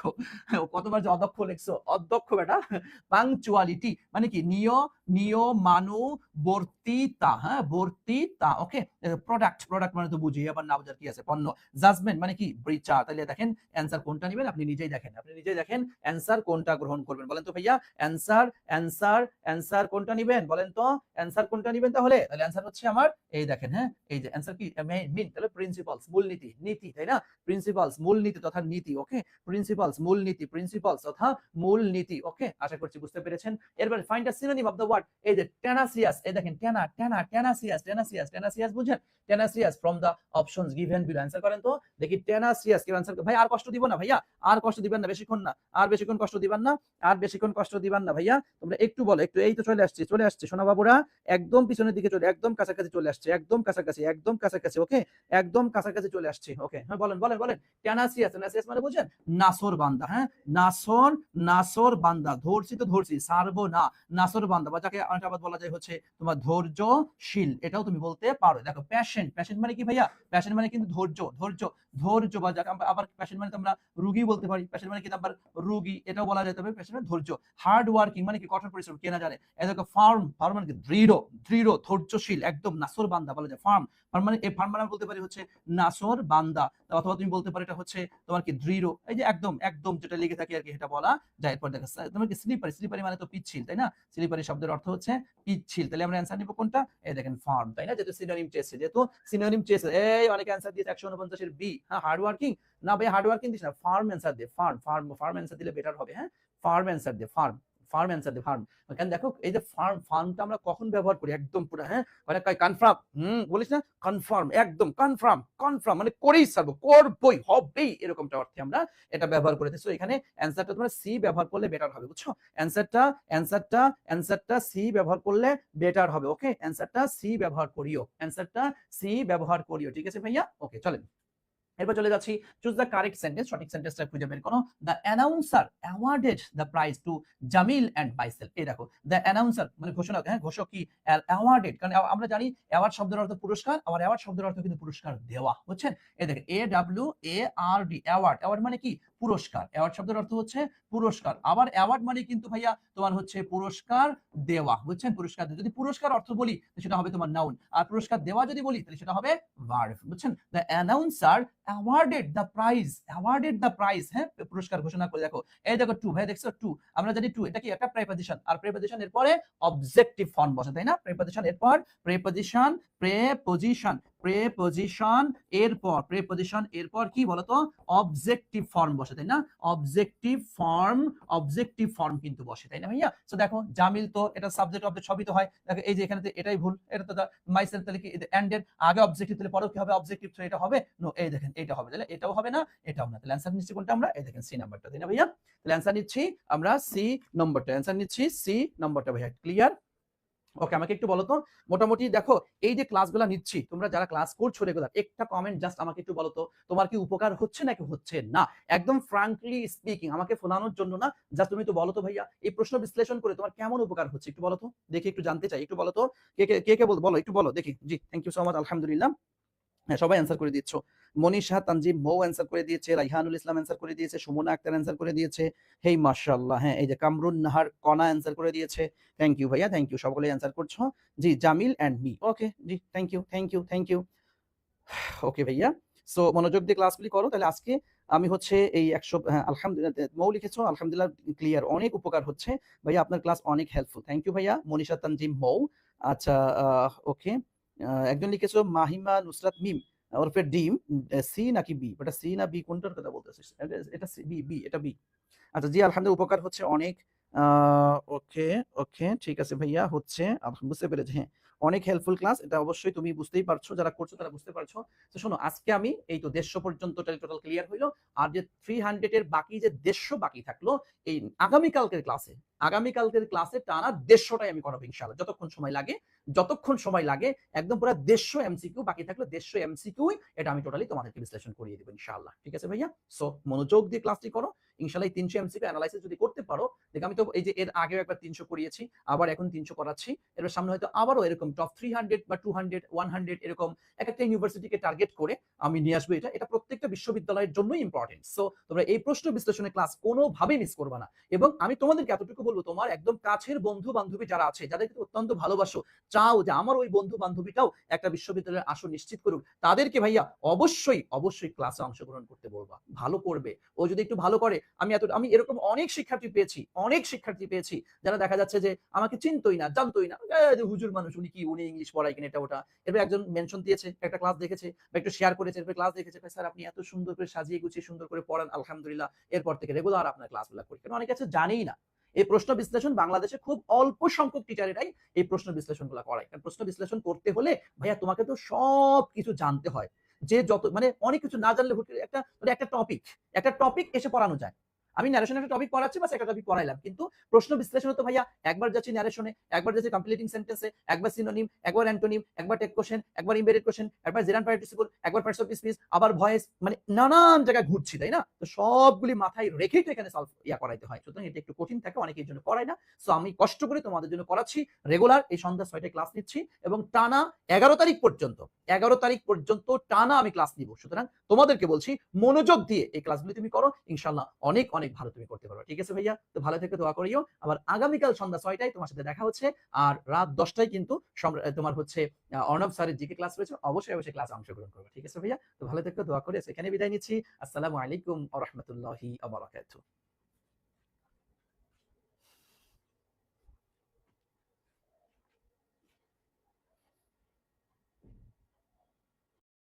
কতবার যে অদক্ষ লেখছো, অদক্ষ বেটা। পাংচুয়ালিটি মানে কি? নিয়মানুবর্তিতা, হ্যাঁ, বর্তিতা। ওকে, প্রোডাক্ট, প্রোডাক্ট মানে তো বুঝি, আবার না বোঝার কি আছে? পণ্য। জাজমেন্ট মানে কি? বিচার। তাহলে দেখেন অ্যান্সার কোনটা নেবেন, আপনি নিজেই দেখেন, অ্যান্সার কোনটা গ্রহণ করবেন, বলেন তো ভাইয়া। অ্যান্সার কোনটা নেবেন বলেন তো? অ্যান্সার কোনটা নেবেন তাহলে? অ্যান্সার হচ্ছে আমার এই দেখেন, হ্যাঁ, এই যে অ্যান্সার কি? মিন, তাহলে প্রিন্সিপালস, মূলনীতি, নীতি, তাই না? প্রিন্সিপালস, মূলনীতি তথা নীতি। ওকে, প্রিন্সিপালস, মূলনীতি, প্রিন্সিপালস তথা মূলনীতি। ওকে, আশা করছি বুঝতে পেরেছেন। এরপর find the synonym of the word, এই যে টেনাসিয়াস, এই দেখেন টেনাসিয়াস বুঝেন? Tenacious from the options given below. Answer করেন তো দেখি, টেনাসিয়াস কেউ অ্যান্সার। ভাই আর কষ্ট দিব না ভাইয়া, আর কষ্ট দিবেন না বেশিক্ষণ, না আর বেশিক্ষণ কষ্ট দিবেন না, আর বেশিক্ষণ কষ্ট দিবেন না ভাইয়া। তোমরা একটু বলো, একটু, এই তো চলে আসছে সোনা বাবুরা, একদম পিছনের দিকে চলে, একদম কাছাকাছি চলে আসছে, একদম কাছাকাছি। ওকে, একদম কাছাকাছি চলে আসছে। ওকে, হ্যাঁ, বলেন। টেনাসিয়াস মানে বুঝেন? নাসর বান্দা, হ্যাঁ, নাসর বান্দা, ধরছি সারবো না, নাসর বান্দা, বা যাকে অনেক আবার বলা যায় হচ্ছে তোমার ধৈর্যশীল, এটাও তুমি বলতে পারো। দেখো প্যাশন মানে কি ভাইয়া? প্যাশন মানে কিন্তু ধৈর্য, বা যাকে আবার প্যাশন মানে আমরা রুগী বলতে পারি, প্যাশন মানে কিন্তু আবার রুগী, এটাও বলা যায়। তবে প্যাশন মানে ধৈর্য। হার্ড ওয়ার্কিং মানে কি? কঠোর পরিশ্রম, কে না জানে? এই দেখো ফার্ম মানে কি? দৃঢ়, ধৈর্যশীল, একদম নাসর বান্দা বলা যায়। ফার্ম মানে এই ফার্ম মানে বলতে পারি হচ্ছে নাসর বান্দা, অথবা তুমি বলতে পারো এটা হচ্ছে তোমার কি? দৃঢ়, এই যে একদম যেটা লেগে থাকে আর কি, এটা বলা যায়। এরপর দেখো তোমার কি? স্লিপারি মানে তো পিচ্ছিল, তাই না? স্লিপারি শব্দের অর্থ হচ্ছে পিচ্ছিল। তাহলে আমরা অ্যান্সার নিব কোনটা? এই দেখেন ফার্ম, তাই না? যেহেতু সিনোনিম চেয়েছে, এই অনেকে অ্যান্সার দিয়েছে 149 এর বি। হ্যাঁ, হার্ড ওয়ার্কিং না ভাই, হার্ড ওয়ার্কিং দিস না, ফার্ম অ্যান্সার দে, ফার্ম অ্যান্সার দিলে বেটার হবে। হ্যাঁ, ফার্ম অ্যান্সার দে, ফার্ম, ফার্ম অ্যান্সার দে, ফার্ম। কেন দেখো এই যে ফার্ম, ফার্মটা আমরা কখন ব্যবহার করি? একদম পুরো, হ্যাঁ, মানে কনফার্ম, বলিস না কনফার্ম, একদম কনফার্ম, কনফার্ম মানে করেই ছাড়বো, করবই, হবেই, এরকমটা অর্থে আমরা এটা ব্যবহার করে দিচ্ছি। এখানে অ্যান্সারটা তোমরা সি ব্যবহার করলে বেটার হবে, বুঝছো? অ্যান্সারটা সি ব্যবহার করলে বেটার হবে। ওকে, অ্যান্সারটা সি ব্যবহার করিও, অ্যান্সারটা সি ব্যবহার করিও, ঠিক আছে ভাইয়া? ওকে, চলেন এরপর চলে যাচ্ছি। চুজ দ্য কারেক্ট সেন্টেন্স, সঠিক সেন্টেন্সটা খুঁজে বের করো। The announcer awarded the prize to Jamil and myself. এই দেখো, দ্য অ্যানাউন্সার মানে ঘোষণা, হ্যাঁ, ঘোষক কি অ্যাওয়ার্ডেড, কারণ আমরা জানি অ্যাওয়ার্ড শব্দের অর্থ পুরস্কার, আবার অ্যাওয়ার্ড শব্দের অর্থ কিন্তু পুরস্কার দেওয়া, বুঝছেন? এই দেখেন AWARD, অ্যাওয়ার্ড, অ্যাওয়ার্ড মানে কি? পুরস্কার। অ্যাওয়ার্ড শব্দের অর্থ হচ্ছে পুরস্কার, আবার অ্যাওয়ার্ড মানে কিন্তু ভাইয়া তোমার হচ্ছে পুরস্কার দেওয়া, বুঝছেন? পুরস্কার দেওয়া, যদি পুরস্কার অর্থ বলি সেটা হবে তোমার নাউন, আর পুরস্কার দেওয়া যদি বলি তাহলে সেটা হবে ভার্ব, বুঝছেন? The announcer awarded the prize, awarded the prize, হ্যাঁ, পুরস্কার ঘোষণা করে। দেখো এই দেখো টু, ভাই দেখছো টু, আমরা জানি টু এটা কি একটা প্রেপোজিশন, আর প্রেপোজিশন এর পরে অবজেক্টিভ ফর্ম বসে, তাই না? প্রেপোজিশন এরপর প্রেপোজিশন, প্রেপোজিশন, প্রেপোজিশন এরপর কি বলতো? অবজেক্টিভ ফর্ম বসে, তাই না? অবজেক্টিভ ফর্ম কিন্তু বসে, তাই না ভাইয়া? তো দেখো জামিল, তো এটা সাবজেক্ট অবজেক্ট সবই তো হয়। দেখো এই যে এখানে এটাই ভুল, এটা তো মাইসেলফ, তাহলে কি এন্ড এর আগে অবজেক্টিভ, তাহলে পরেও কি হবে? অবজেক্টিভ, তো এটা হবে নো, এই দেখেন এটা হবে, তাহলে এটাও হবে না, এটাও না, তাহলে অ্যানসার নিচ্ছি কোনটা আমরা? এই দেখেন সি নাম্বারটা, তাই না ভাইয়া? তাহলে অ্যানসার নিচ্ছি আমরা সি নম্বরটা, অ্যানসার নিচ্ছি সি নম্বরটা ভাইয়া। ক্লিয়ার? ওকে, আমাকে একটু বলো তো, মোটামুটি দেখো এই যে ক্লাসগুলো নিচ্ছি, তোমরা যারা ক্লাস করছো রেগুলার, একটা কমেন্ট জাস্ট আমাকে একটু বলো তো, তোমার কি উপকার হচ্ছে নাকি হচ্ছে না? একদম ফ্রাঙ্কলি স্পিকিং, আমাকে ফোলানোর জন্য না, জাস্ট তুমি তো বলো তো ভাইয়া, এই প্রশ্ন বিশ্লেষণ করে তোমার কেমন উপকার হচ্ছে একটু বলো তো, দেখি, একটু জানতে চাই, একটু বলো তো, কে বলো, একটু বলো দেখি। জি, থ্যাংক ইউ সো মাচ, আলহামদুলিল্লাহ। হ্যাঁ, সবাই অ্যান্সার করে দিচ্ছ। মনীষা তানজিম মৌ অ্যান্সার করে দিয়েছে, রাইহানুল ইসলাম অ্যান্সার করে দিয়েছে, সুমনা আক্তার অ্যান্সার করে দিয়েছে। হেই মাশাআল্লাহ, হ্যাঁ, এই যে কামরুন নাহার কণা অ্যান্সার করে দিয়েছে। থ্যাংক ইউ ভাইয়া, থ্যাংক ইউ, সকলেই অ্যান্সার করছো। জি, জামিল এন্ড মি, ওকে, জি, thank you, thank you, thank you. Okay ভাইয়া, সো মনোযোগ দিয়ে ক্লাসগুলি করো। তাহলে আজকে আমি হচ্ছে এই 100, হ্যাঁ, আলহামদুলিল্লাহ, মৌ লিখেছো, আলহামদুলিল্লাহ, ক্লিয়ার, অনেক উপকার হচ্ছে ভাইয়া, আপনার ক্লাস অনেক হেল্পফুল। থ্যাংক ইউ ভাইয়া, মনীষা তানজিম মৌ। আচ্ছা, ওকে, একজন লিখেছো মাহিমা নুসরাত মিম ওরফে ডিম, সি নাকি বি? এটা সি না বি, কোনটার কথা বলতেছিস? এটা বি, বি, এটা বি। আচ্ছা, জি, আলহামদুলিল্লাহ, উপকার হচ্ছে অনেক। ওকে, ওকে, ঠিক আছে ভাইয়া, হচ্ছে, বুঝতে পেরেছি, হ্যাঁ, অনেক হেল্পফুল ক্লাস, এটা অবশ্যই তুমি বুঝতেই পারছো, যারা করছো তারা বুঝতে পারছো। তো শোনো, আজকে আমি এই তো 150 পর্যন্ত টোটাল ক্লিয়ার হইলো, আর যে 300 এর বাকি যে 150 বাকি থাকলো, এই আগামীকালকের ক্লাসে টানা 150টাই আমি করাবো ইনশাআল্লাহ, যতক্ষণ সময় লাগে, একদম পুরো 150 এমসিকিউ বাকি থাকলো, 150 এমসিকিউ এটা আমি টোটালি তোমাদেরকে বিশ্লেষণ করিয়ে দেবো ইনশাআল্লাহ, ঠিক আছে ভাইয়া? সো মনোযোগ দিয়ে ক্লাসটি করো, ইনশাআল্লাহ। 300 এমসিকিউ অ্যানালাইসিস যদি করতে পারো, দেখো আমি তো এই যে এর আগেও একবার 300 করিয়েছি, আবার এখন 300 করাচ্ছি, এর সামনে হয়তো আবারও এরকম টপ 300 বা 200 100 এরকম এক একটা ইউনিভার্সিটিকে টার্গেট করে আমি নিয়ে আসবো। এটা প্রত্যেকটা বিশ্ববিদ্যালয়ের জন্যই ইম্পর্টেন্ট। সো তোমরা এই প্রশ্ন বিশ্লেষণের ক্লাস কোনোভাবেই মিস করবে না, এবং আমি তোমাদেরকে এতটুকু বলবো, তোমার একদম কাছের বন্ধু বান্ধবী যারা আছে, যাদেরকে অত্যন্ত ভালোবাসো, চাও যে আমার ওই বন্ধু বান্ধবীটাও একটা বিশ্ববিদ্যালয়ের আসন নিশ্চিত করুক, তাদেরকে ভাইয়া অবশ্যই ক্লাসে অংশগ্রহণ করতে বলবা, ভালো করবে। ও যদি একটু ভালো করে, আমি এরকম অনেক শিক্ষার্থী পেয়েছি যারা দেখা যাচ্ছে যে আমাকে চিনতোই না, জানতোই না, হুজুর মানুষ, উনি ইংলিশ পড়ায় কিনা, এটা ওটা। এরপর একজন মেনশন দিয়েছে, একটা ক্লাস দেখেছে বা একটু শেয়ার করেছে, এরপর ক্লাস দেখেছে, স্যার আপনি এত সুন্দর করে সাজিয়ে গুছিয়ে সুন্দর করে পড়ান, আলহামদুলিল্লাহ, এরপর থেকে রেগুলার আপনার ক্লাসগুলো করি। কারণ অনেকে আছে জানেই না এই প্রশ্ন বিশ্লেষণ, বাংলাদেশে খুব অল্প সংখ্যক টিচারেরাই এই প্রশ্ন বিশ্লেষণগুলো করায়। কারণ প্রশ্ন বিশ্লেষণ করতে হলে ভাইয়া তোমাকে তো সব কিছু জানতে হয়, যে যত মানে অনেক কিছু না জানলে একটা টপিক এসে পড়ানো যায়। আমি ন্যারেশনে একটা টপিক পড়াচ্ছি, বাস একটা টপিক পড়াইলাম, কিন্তু প্রশ্ন বিশ্লেষণে তো ভাইয়া একবার যাচ্ছি ন্যারেশনে, একবার যাচ্ছি কমপ্লিটিং সেন্টেন্সে, একবার সিনোনিম, একবার অ্যান্টোনিম, একবার টেক কোশ্চেন, একবার ইমবেডেড কোশ্চেন, একবার জেরান পার্টিসিপল, একবার পার্টস অফ স্পিচ, আবার ভয়েস, মানে নানান জায়গায় ঘুরছি, তাই না? তো সবগুলি মাথায় রেখেই তো এখানে সলভ করাইতে হয়, সুতরাং এটা একটু কঠিন থাকে, অনেকের জন্য করায় না। সো আমি কষ্ট করে তোমাদের জন্য করাচ্ছি, রেগুলার এই সন্ধ্যা 6টায় ক্লাস নিচ্ছি, এবং টানা 11 তারিখ পর্যন্ত টানা আমি ক্লাস নিব। সুতরাং তোমাদেরকে বলছি, মনোযোগ দিয়ে এই ক্লাসগুলি তুমি করো, ইনশাআল্লাহ অনেক ভালো তুমি করতে পারো, ঠিক আছে ভাইয়া? তো ভালো থেকে দোয়া করিও। আবার আগামীকাল সন্ধ্যা 6টায় তোমার সাথে দেখা হচ্ছে, আর রাত 10টায় কিন্তু তোমার হচ্ছে অর্ণব স্যারের জিকে ক্লাস রয়েছে, অবশ্যই ক্লাসে অংশগ্রহণ করবে, ঠিক আছে ভাইয়া? তো ভালো থেকে দোয়া করে এখানে বিদায় নিচ্ছি। আসসালামু আলাইকুম ওয়া রাহমাতুল্লাহি ওয়া বারাকাতুহু।